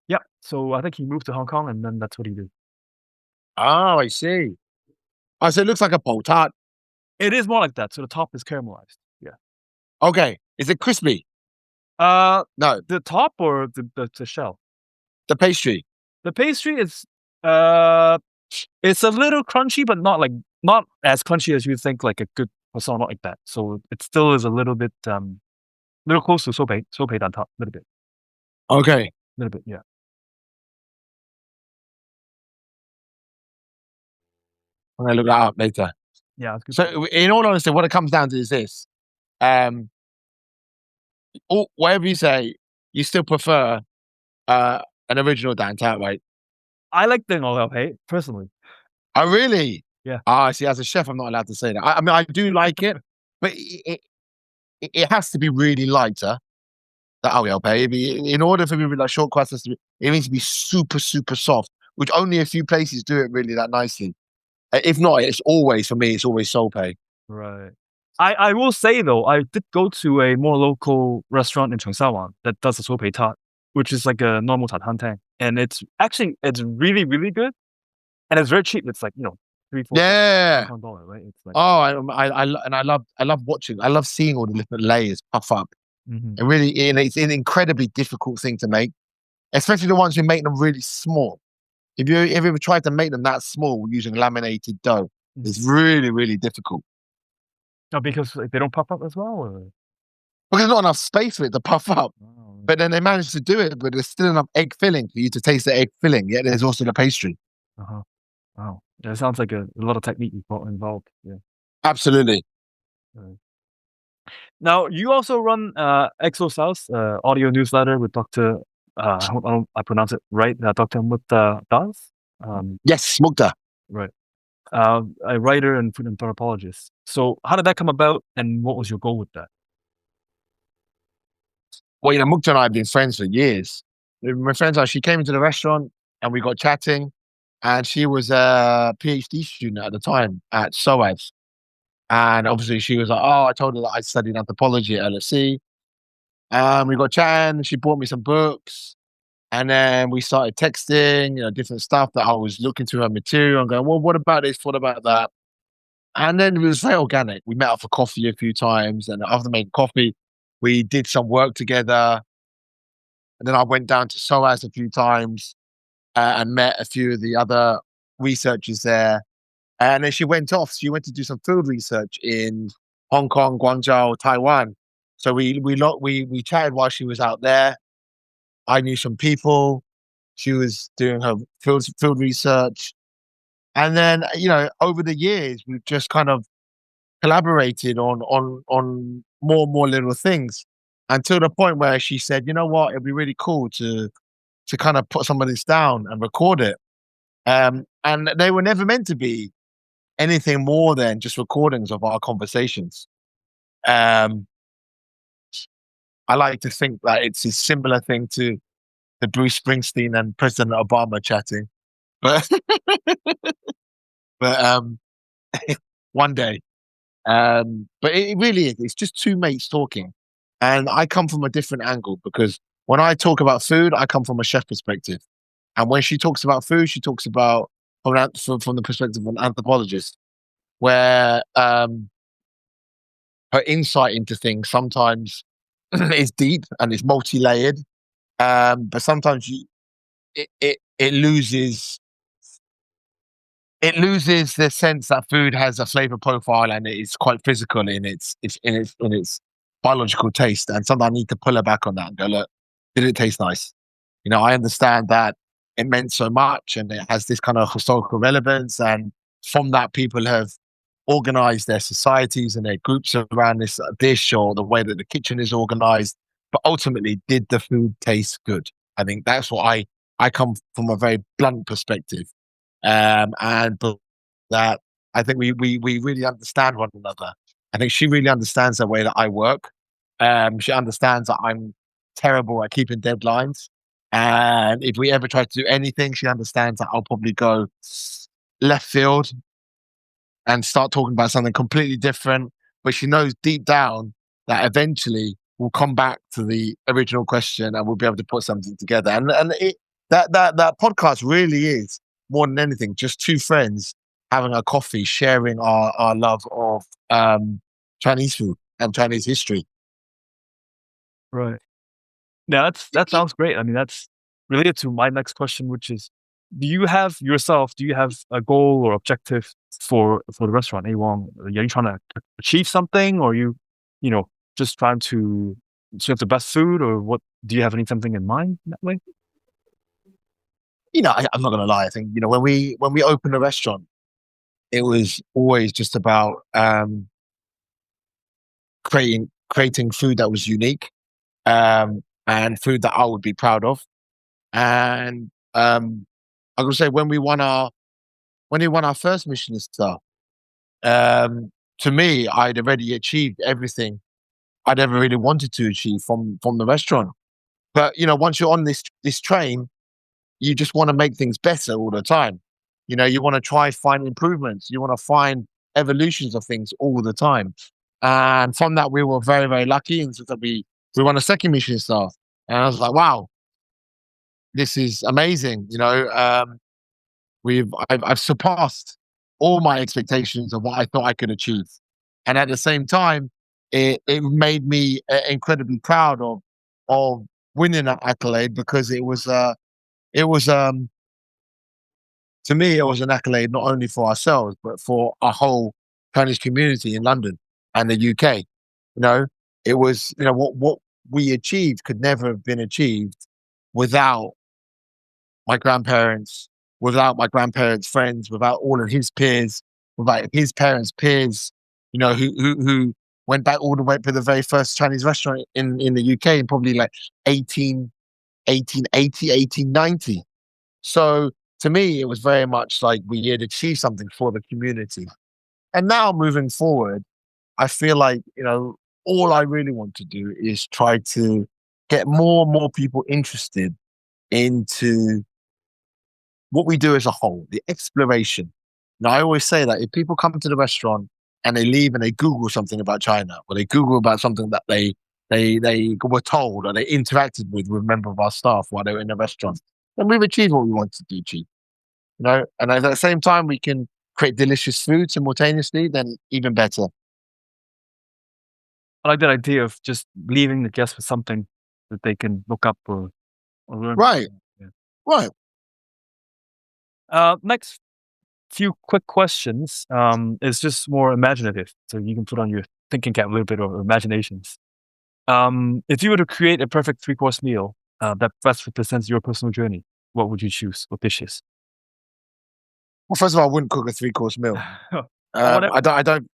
Yeah. So I think he moved to Hong Kong and then that's what he did. Oh, I see. Oh, so it looks like a pole tart. It is more like that. So the top is caramelized. Yeah. Okay. Is it crispy? No, No, the top or the shell? the pastry. The pastry is it's a little crunchy, but not as crunchy as you think like a good croissant, not like that. So it still is a little bit little close to sorbet on top, a Okay. little bit, yeah. I'm gonna look that up later. Yeah, it's good. So, in all honesty, what it comes down to is this: um, whatever you say, you still prefer an original Dan Tart, right? I like the Ngò Hei personally. Oh, really? Yeah. Ah, see, as a chef, I'm not allowed to say that. I mean, I do like it, but it has to be really lighter. The Ao baby. In order for me to be like short crust, it needs to be super, super soft, which only a few places do it really that nicely. If not, it's always, for me, it's always Soul Pay. Right. I will say though, I did go to a more local restaurant in Cheongsawan that does a sorbet tart, which is like a normal tat hantang, and it's really really good, and it's very cheap. It's like 3-4 Yeah. Hong Kong dollar, right? It's like Oh, I love watching. I love seeing all the different layers puff up. mhm. It really, and it's an incredibly difficult thing to make, especially the ones who make them really small. If you ever tried to make them that small using laminated dough, it's really, really difficult. Oh, because like, they don't pop up as well, or Because there's not enough space for it to puff up. oh, But then they managed to do it, but there's still enough egg filling for you to taste the egg filling. Yet there's also the pastry. uh-huh. Wow, yeah, it sounds like a lot of technique involved. Yeah. Absolutely. Right. Now you also run Exo South audio newsletter with Dr. I hope I pronounce it right, Dr. Mutta Das. Yes, Mukta. Right. A writer and food anthropologist. So how did that come about, and what was your goal with that? Well, Mukta and I have been friends for years. My friends she came into the restaurant and we got chatting, and she was a PhD student at the time at SOAS. And obviously she was like, oh, I told her that I studied anthropology at LSE. And we got chatting, she bought me some books. And then we started texting, different stuff that I was looking through her material and going, well, what about this? What about that? And then it was very organic. We met up for coffee a few times. And after making coffee, we did some work together. And then I went down to SOAS a few times and met a few of the other researchers there. And then she went off. She went to do some field research in Hong Kong, Guangzhou, Taiwan. So we chatted while she was out there. I knew some people. She was doing her field research, and then over the years we've just kind of collaborated on more and more little things, until the point where she said, "You know what? It'd be really cool to kind of put some of this down and record it." And they were never meant to be anything more than just recordings of our conversations. Um, I like to think that it's a similar thing to the Bruce Springsteen and President Obama chatting, but but one day. But it really is. It's just two mates talking, and I come from a different angle because when I talk about food, I come from a chef perspective, and when she talks about food, she talks about from the perspective of an anthropologist, where her insight into things sometimes is deep and it's multi-layered, but sometimes it loses the sense that food has a flavor profile and it is quite physical in its biological taste. And sometimes I need to pull her back on that and go, look, did it taste nice? I understand that it meant so much and it has this kind of historical relevance. And from that, people have organized their societies and their groups around this dish or the way that the kitchen is organized. But ultimately, did the food taste good? I think that's what I come from a very blunt perspective. And that I think we really understand one another. I think she really understands the way that I work. She understands that I'm terrible at keeping deadlines. And if we ever try to do anything, she understands that I'll probably go left field and start talking about something completely different. But she knows deep down that eventually we'll come back to the original question and we'll be able to put something together. And that podcast really is more than anything just two friends having a coffee, sharing our love of Chinese food and Chinese history. Right. Yeah, that sounds great. I mean, that's related to my next question, which is, do you have a goal or objective for the restaurant, A Wong? Are you trying to achieve something, or you know, just trying to serve the best food, or what? Do you have something in mind in that way? I'm not gonna lie. I think when we opened a restaurant, it was always just about creating food that was unique, and food that I would be proud of. And I would say when we won our first Michelin star, to me, I'd already achieved everything I'd ever really wanted to achieve from the restaurant. But once you're on this train, you just want to make things better all the time. You want to try find improvements. You want to find evolutions of things all the time. And from that, we were very, very lucky. And so that we won a second Michelin star. And I was like, wow, this is amazing. I've surpassed all my expectations of what I thought I could achieve. And at the same time, it made me incredibly proud of winning that accolade, because it was to me, it was an accolade not only for ourselves, but for our whole Chinese community in London and the UK. It was, what we achieved could never have been achieved without my grandparents, without my grandparents' friends, without all of his peers, without his parents' peers, who went back all the way to the very first Chinese restaurant in the UK in probably like 1880, 1890. So to me, it was very much like we had achieved something for the community. And now moving forward, I feel like, all I really want to do is try to get more and more people interested into what we do as a whole, the exploration. Now, I always say that if people come to the restaurant and they leave and they Google something about China, or they Google about something that they were told or they interacted with a member of our staff while they were in the restaurant, then we've achieved what we wanted to achieve. And at the same time, we can create delicious food simultaneously, then even better. I like that idea of just leaving the guests with something that they can look up or learn. Right. Yeah. Right. Next few quick questions is just more imaginative, so you can put on your thinking cap, a little bit of imaginations. If you were to create a perfect three-course meal that best represents your personal journey, what would you choose? What dishes? Well, first of all, I wouldn't cook a three-course meal. Or whatever. I don't.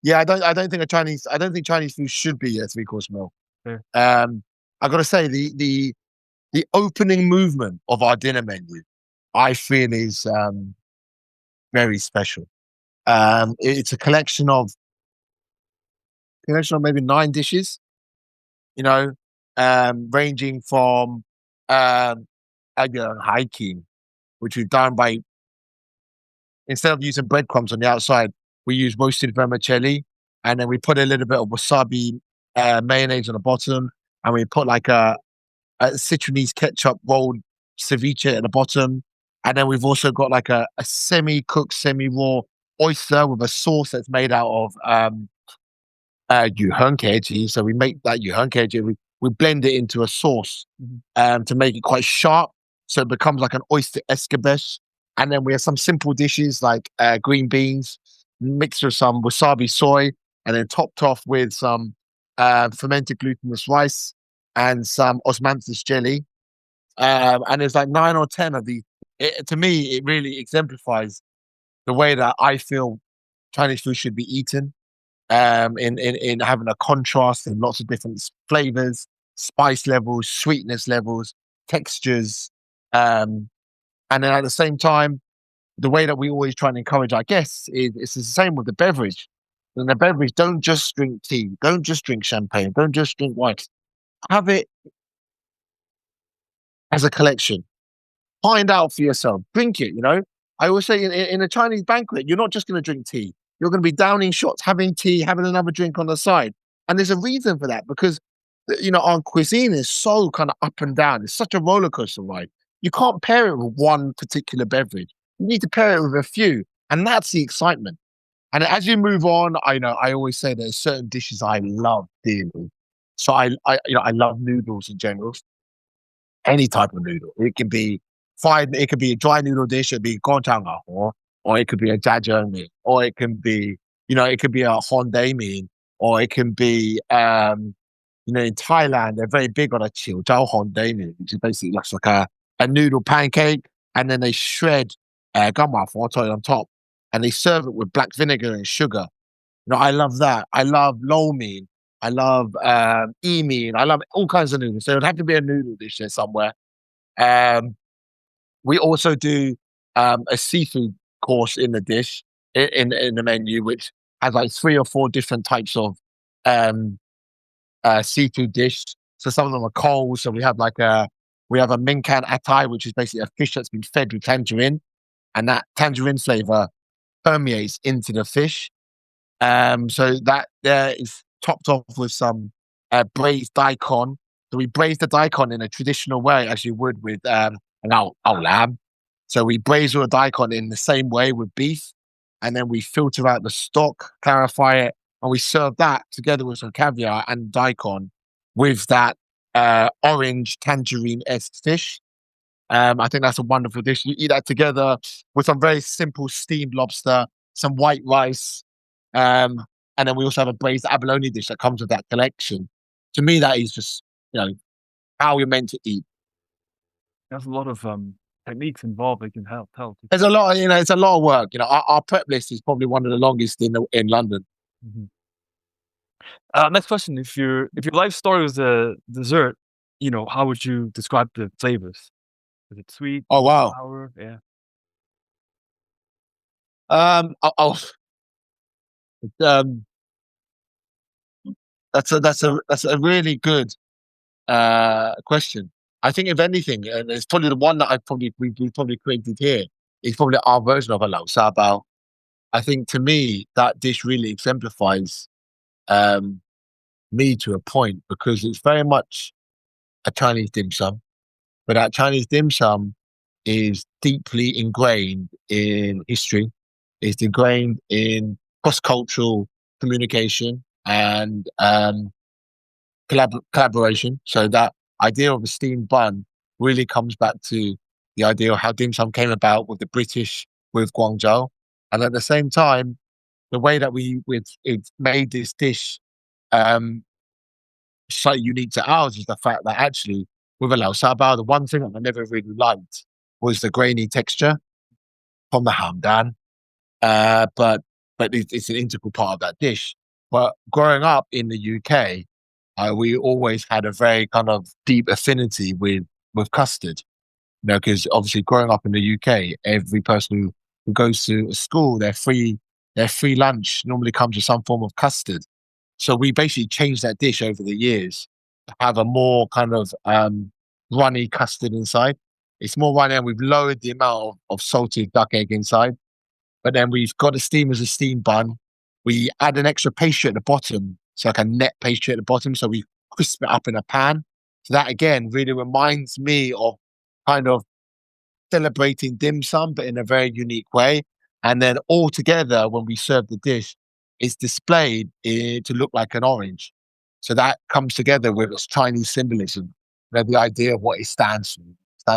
Yeah, I don't think a Chinese. I don't think Chinese food should be a three-course meal. Fair. I got to say the opening movement of our dinner menu, I feel is very special. It's a collection of maybe 9 dishes. You know, ranging from hiking, which we've done by instead of using breadcrumbs on the outside, we use roasted vermicelli, and then we put a little bit of wasabi mayonnaise on the bottom, and we put like a citronese ketchup rolled ceviche at the bottom, and then we've also got like a semi-cooked, semi-raw oyster with a sauce that's made out of yuhengkeji. So we make that yuhengkeji, we blend it into a sauce to make it quite sharp, so it becomes like an oyster escabeche. And then we have some simple dishes like green beans mixed with some wasabi soy, and then topped off with some fermented glutinous rice and some osmanthus jelly. And there's like 9 or 10 of these. To me, it really exemplifies the way that I feel Chinese food should be eaten. In having a contrast in lots of different flavors, spice levels, sweetness levels, textures, and then at the same time, the way that we always try and encourage our guests is it's the same with the beverage. And the beverage, don't just drink tea, don't just drink champagne, don't just drink wine. Have it as a collection. Find out for yourself. Drink it, you know. I always say in a Chinese banquet, you're not just going to drink tea. You're going to be downing shots, having tea, having another drink on the side. And there's a reason for that because, you know, our cuisine is so kind of up and down. It's such a roller coaster ride. You can't pair it with one particular beverage. You need to pair it with a few. And that's the excitement. And as you move on, I know I always say there's certain dishes I love dearly. So I love noodles in general. Any type of noodle. It can be fried, it could be a dry noodle dish, it'd be gochujang or it could be a jjajangmyeon, or it can be, you know, it could be a hondae mean, or it can be you know, in Thailand, they're very big on a chiu jiao hondae mean, which is basically looks like a noodle pancake, and then they shred gamma on top, and they serve it with black vinegar and sugar. You know, I love that. I love lo mein. I love e mein. I love all kinds of noodles. So it would have to be a noodle dish there somewhere. Um, we also do a seafood course in the dish in the menu, which has like 3 or 4 different types of um, seafood dish. So some of them are cold. So we have a minkan atay, which is basically a fish that's been fed with tangerine, and that tangerine flavor permeates into the fish. So that there is topped off with some braised daikon. So we braise the daikon in a traditional way, as you would with an ao lamb. So we braise all the daikon in the same way with beef, and then we filter out the stock, clarify it, and we serve that together with some caviar and daikon with that orange tangerine-esque fish. I think that's a wonderful dish. You eat that together with some very simple steamed lobster, some white rice, and then we also have a braised abalone dish that comes with that collection. To me, that is just, you know, how we're meant to eat. There's a lot of techniques involved that can help. There's a lot, you know, it's a lot of work. You know, our prep list is probably one of the longest in London. Mhm. Next question: if your life story was a dessert, you know, how would you describe the flavors? Is it sweet, Oh wow. sour? Yeah. I'll um, that's a really good question. I think if anything, and it's probably the one that we probably created here, is probably our version of a lao sa bao. I think to me that dish really exemplifies um, me to a point because it's very much a Chinese dim sum, but that Chinese dim sum is deeply ingrained in history. It's ingrained in cross-cultural communication and collaboration. So that idea of a steamed bun really comes back to the idea of how dim sum came about with the British with Guangzhou, and at the same time, the way that we've made this dish um, so unique to ours is the fact that actually with a lao sabao, the one thing that I never really liked was the grainy texture from the hamdan. But it's an integral part of that dish. But growing up in the UK, we always had a very kind of deep affinity with custard. You know, because obviously growing up in the UK, every person who goes to a school, their free lunch normally comes with some form of custard. So we basically changed that dish over the years to have a more kind of runny custard inside. It's more runny, and we've lowered the amount of salted duck egg inside. But then we've got the steam as a steam bun. We add an extra pastry at the bottom, so like a net pastry at the bottom, so we crisp it up in a pan. So that again really reminds me of kind of celebrating dim sum, but in a very unique way. And then all together, when we serve the dish, it's displayed to look like an orange. So that comes together with its Chinese symbolism. You know, the idea of what it stands for.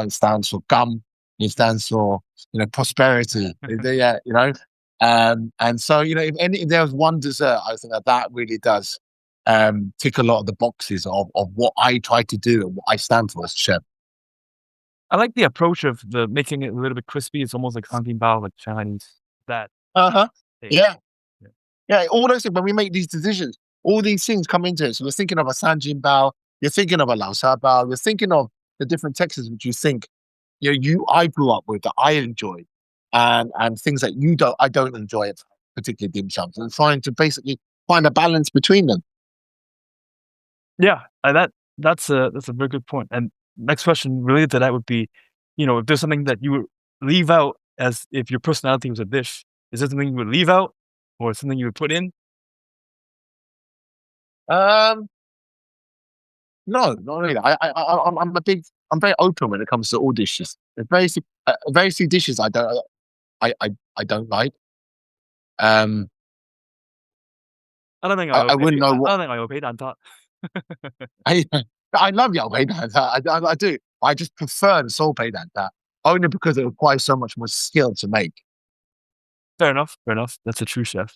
Stands for gum. It stands for prosperity. Yeah, and so if there was one dessert, I think that really does tick a lot of the boxes of what I try to do and what I stand for as a chef. I like the approach of the making it a little bit crispy. It's almost like something bao, like Chinese. That Uh-huh. thing. Yeah. Yeah. Yeah. All those things, when we make these decisions, all these things come into it. So we're thinking of a Sanjin bao, you're thinking of a Lao Sha bao, you're thinking of the different textures which you think, I grew up with, that I enjoy, and things that I don't enjoy, particularly dim sums, and trying to basically find a balance between them. Yeah, that's a very good point. And next question related to that would be, if there's something that you would leave out as if your personality was a dish, is there something you would leave out or something you would put in? Um, no, not really. I'm very open when it comes to all dishes. There's very few dishes I don't like. Um, I don't think I wouldn't know I what don't think I obey that thought. I I love Yao Bei Dan. I do. I just prefer the Soul Bei Dan only because it requires so much more skill to make. Fair enough. Fair enough. That's a true chef.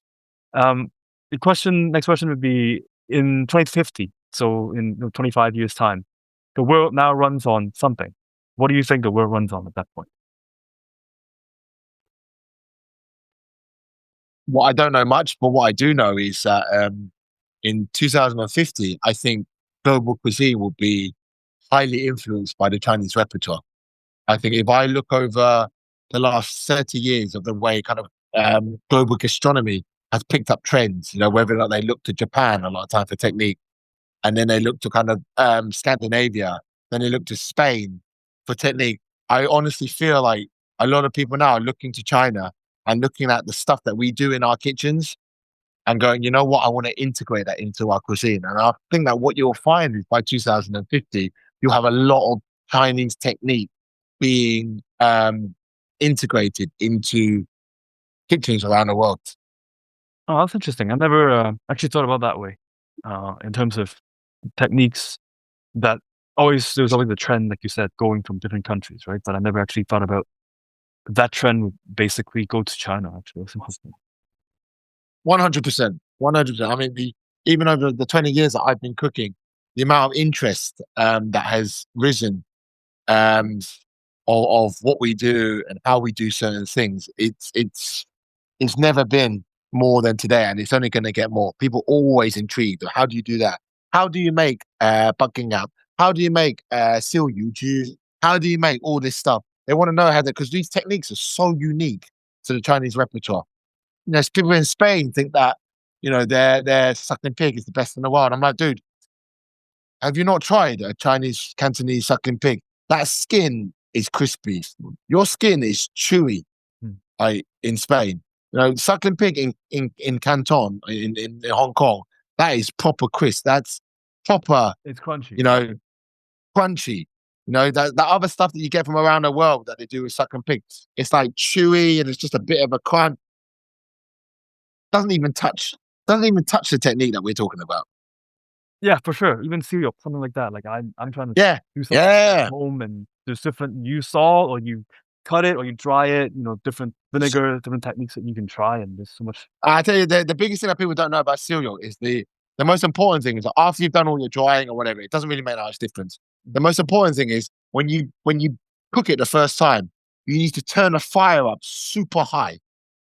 Next question would be in 2050, so in 25 years' time, the world now runs on something. What do you think the world runs on at that point? What I don't know much, but what I do know is that in 2050, I think global cuisine will be highly influenced by the Chinese repertoire. I think if I look over the last 30 years of the way kind of global gastronomy has picked up trends, whether or not they look to Japan a lot of time for technique, and then they look to kind of Scandinavia, then they look to Spain for technique. I honestly feel like a lot of people now are looking to China and looking at the stuff that we do in our kitchens and going, you know what, I want to integrate that into our cuisine. And I think that what you'll find is by 2050, you'll have a lot of Chinese technique being integrated into kitchens around the world. Oh, that's interesting. I never actually thought about that way. In terms of techniques that there's always the trend, like you said, going from different countries, right? But I never actually thought about that trend would basically go to China. Actually, that's interesting. 100%. 100%. I mean, even over the 20 years that I've been cooking, the amount of interest that has risen um, of what we do and how we do certain things, it's never been more than today, and it's only going to get more. People always intrigued. How do you do that? How do you make bucking up? How do you make seal yuju? How do you make all this stuff? They want to know how because these techniques are so unique to the Chinese repertoire. People in Spain think that their suckling pig is the best in the world. I'm like, dude, have you not tried a Chinese Cantonese suckling pig? That skin is crispy. Your skin is chewy. In Spain, suckling pig in Canton in Hong Kong, that is proper crisp. That's proper. It's crunchy. Crunchy. That other stuff that you get from around the world that they do with suckling pig, it's like chewy and it's just a bit of a crunch. Doesn't even touch the technique that we're talking about. Yeah, for sure. Even cereal, something like that. Like I'm trying to Yeah. do something at home, and there's different. You saw or you cut it or you dry it. Different vinegar, different techniques that you can try, and there's so much. I tell you, the biggest thing that people don't know about cereal is the most important thing is that after you've done all your drying or whatever, it doesn't really make that much difference. The most important thing is when you cook it the first time, you need to turn the fire up super high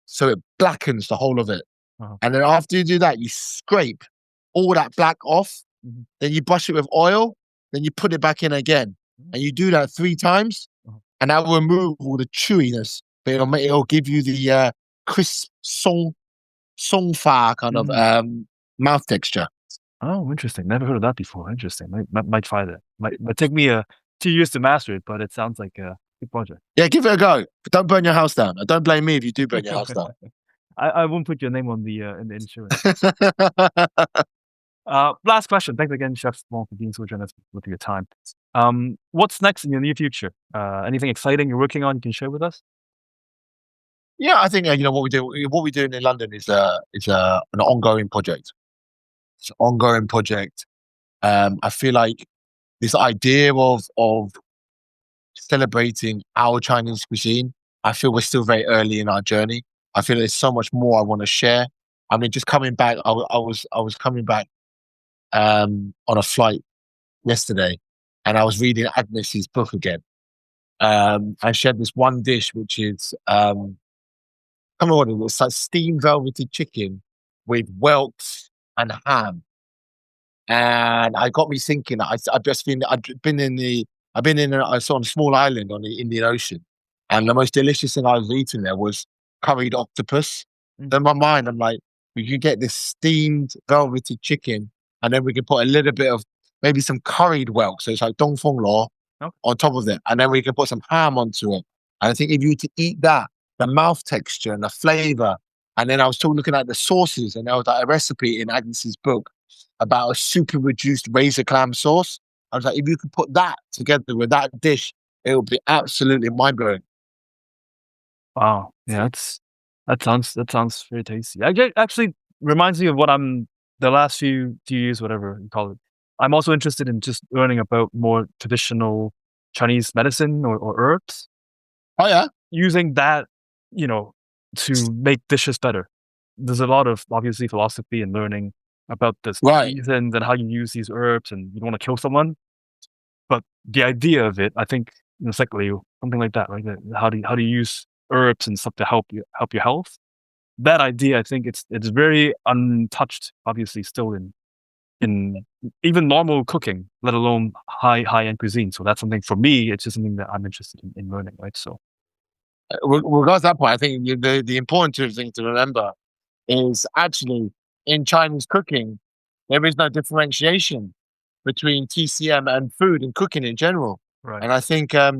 so it blackens the whole of it. Uh-huh. And then after you do that, you scrape all that black off. Mhm. Then you brush it with oil. Then you put it back in again, and you do that 3 times, Uh-huh. and that will remove all the chewiness. But it'll give you the crisp song fa kind of mouth texture. Oh, interesting. Never heard of that before. Interesting. Might try that. Might take me 2 years to master it, but it sounds like a good project. Yeah, give it a go. But don't burn your house down. And don't blame me if you do burn your house down. I won't put your name on the in the insurance. Last question. Thanks again, Chef Wong, for being so generous with your time. What's next in your near future? Anything exciting you're working on you can share with us? Yeah, I think what we do in London is an ongoing project. It's an ongoing project. I feel like this idea of celebrating our Chinese cuisine, I feel we're still very early in our journey. I feel there's so much more I want to share. I mean, just coming back, I was coming back on a flight yesterday, and I was reading Agnes's book again. And she had this one dish which is I can't remember what it was. It's like steamed velvety chicken with whelks and ham. And I got me thinking. I've been in a sort of small island on the Indian Ocean, and the most delicious thing I was eating there was curried octopus. Mm. In my mind, I'm like, we could get this steamed velvety chicken, and then we could put a little bit of maybe some curried whelk, so it's like dong fong lo Okay. on top of it, and then we can put some ham onto it. And I think if you were to eat that, the mouth texture and the flavor, and then I was still looking at the sauces, and there was like a recipe in Agnes's book about a super reduced razor clam sauce. I was like, if you could put that together with that dish, it would be absolutely mind blowing. Wow. Yeah, that sounds very tasty. Actually reminds me of what I'm the last few years, whatever you call it. I'm also interested in just learning about more traditional Chinese medicine or herbs, Oh yeah, using that, to make dishes better. There's a lot of obviously philosophy and learning about the right. seasons and how you use these herbs, and you don't want to kill someone. But the idea of it, I think, secondly, something like that, right? How do you use herbs and stuff to help your health? That idea, I think it's very untouched, obviously, still in even normal cooking, let alone high-end cuisine. So that's something for me, it's just something that I'm interested in learning, right? So Regards that point, I think the important thing to remember is actually in Chinese cooking, there is no differentiation between TCM and food and cooking in general. right. And I think a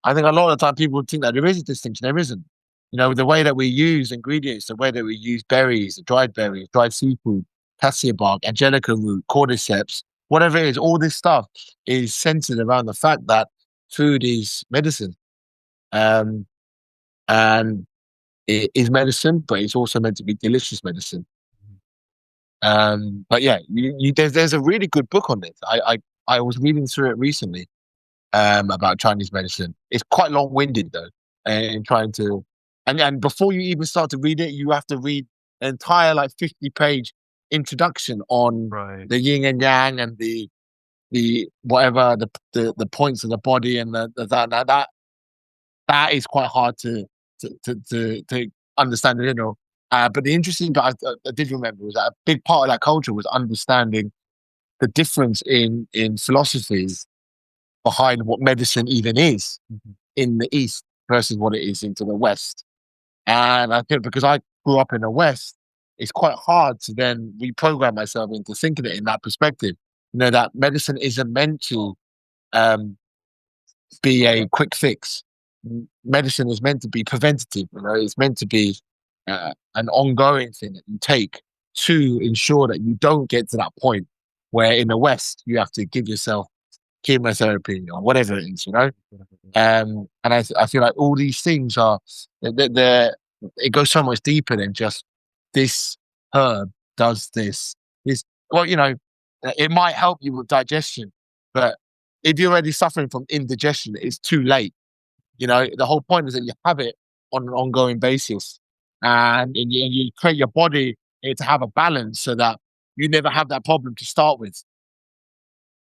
lot of the time people think that there is a distinction. There isn't. The way that we use ingredients, the way that we use berries, dried seafood, cassia bark, angelica root, cordyceps, whatever it is, all this stuff is centered around the fact that food is medicine. Um, and it is medicine, but it's also meant to be delicious medicine. But yeah, there's a really good book on this. I was reading through it recently about Chinese medicine. It's quite long winded though, and trying to and before you even start to read it, you have to read an entire like 50-page introduction on Right. the yin and yang and the whatever the points of the body and that is quite hard to understand, But the interesting bit I did remember was that a big part of that culture was understanding the difference in philosophies behind what medicine even is Mhm. in the East versus what it is into the West. And I think because I grew up in the West, it's quite hard to then reprogram myself into thinking it in that perspective. That medicine isn't meant to um, be a quick fix. Medicine is meant to be preventative. It's meant to be an ongoing thing that you take to ensure that you don't get to that point where in the West you have to give yourself chemotherapy or whatever it is. And I feel like all these things it goes so much deeper than just this herb does this. Well, it might help you with digestion, but if you're already suffering from indigestion, it's too late. You know, the whole point is that you have it on an ongoing basis, and you train your body to have a balance so that you never have that problem to start with.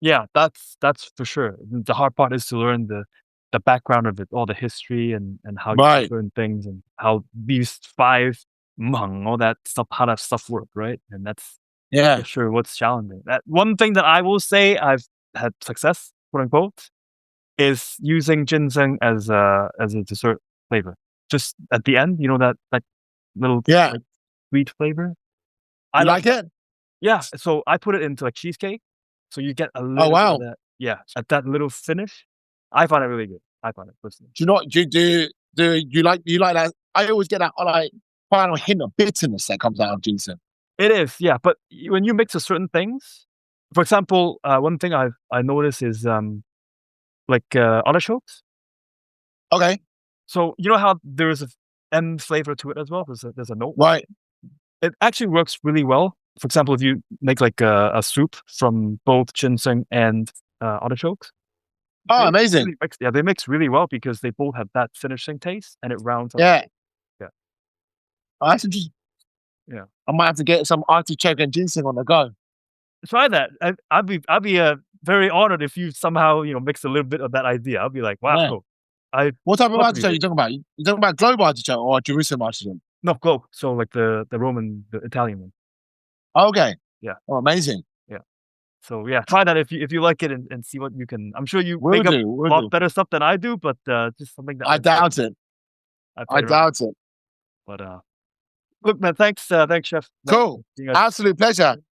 Yeah, that's for sure. The hard part is to learn the background of it, all the history and how you do Right. certain things and how these 5 Hmong, all that stuff, how that stuff work, right? And that's for Yeah. sure what's challenging. That one thing that I will say I've had success, quote unquote, is using ginseng as a dessert flavor. Just at the end, that little Yeah. like sweet flavor. I You like like that. it? Yeah, so I put it into a cheesecake, so you get a Oh little bit of wow. that. Yeah, at that little finish, I find it really good. I find it personally. Do you not do you like that? I always get that like final hint of bitterness that comes out of ginseng. It is, yeah, but when you mix a certain things, for example, one thing I notice is like artichokes. Okay. So you know how there is a M flavor to it as well. There's a note. Right. It actually works really well. For example, if you make like a soup from both ginseng and artichokes, Oh, they amazing. really mix. Yeah, they mix really well because they both have that finishing taste, and it rounds up. Yeah. Yeah, Oh, that's interesting. yeah. I might have to get some artichoke and ginseng on the go. Try that. I'd be very honored if you somehow mix a little bit of that idea. I'll be like, Yeah. wow, I What type of love to artichoke do are it. you talking about? You talking about globe artichoke or Jerusalem artichoke? No, go. So like the Roman, the Italian one. Okay. Yeah, Oh, amazing. yeah. So yeah, try that if you like it and see what you can. I'm sure you Will make a do. Will lot do. better stuff than I do, but just something that I doubt it. I I played around with. doubt it. But look, man, thanks, Chef. Cool. Being a Absolute pleasure.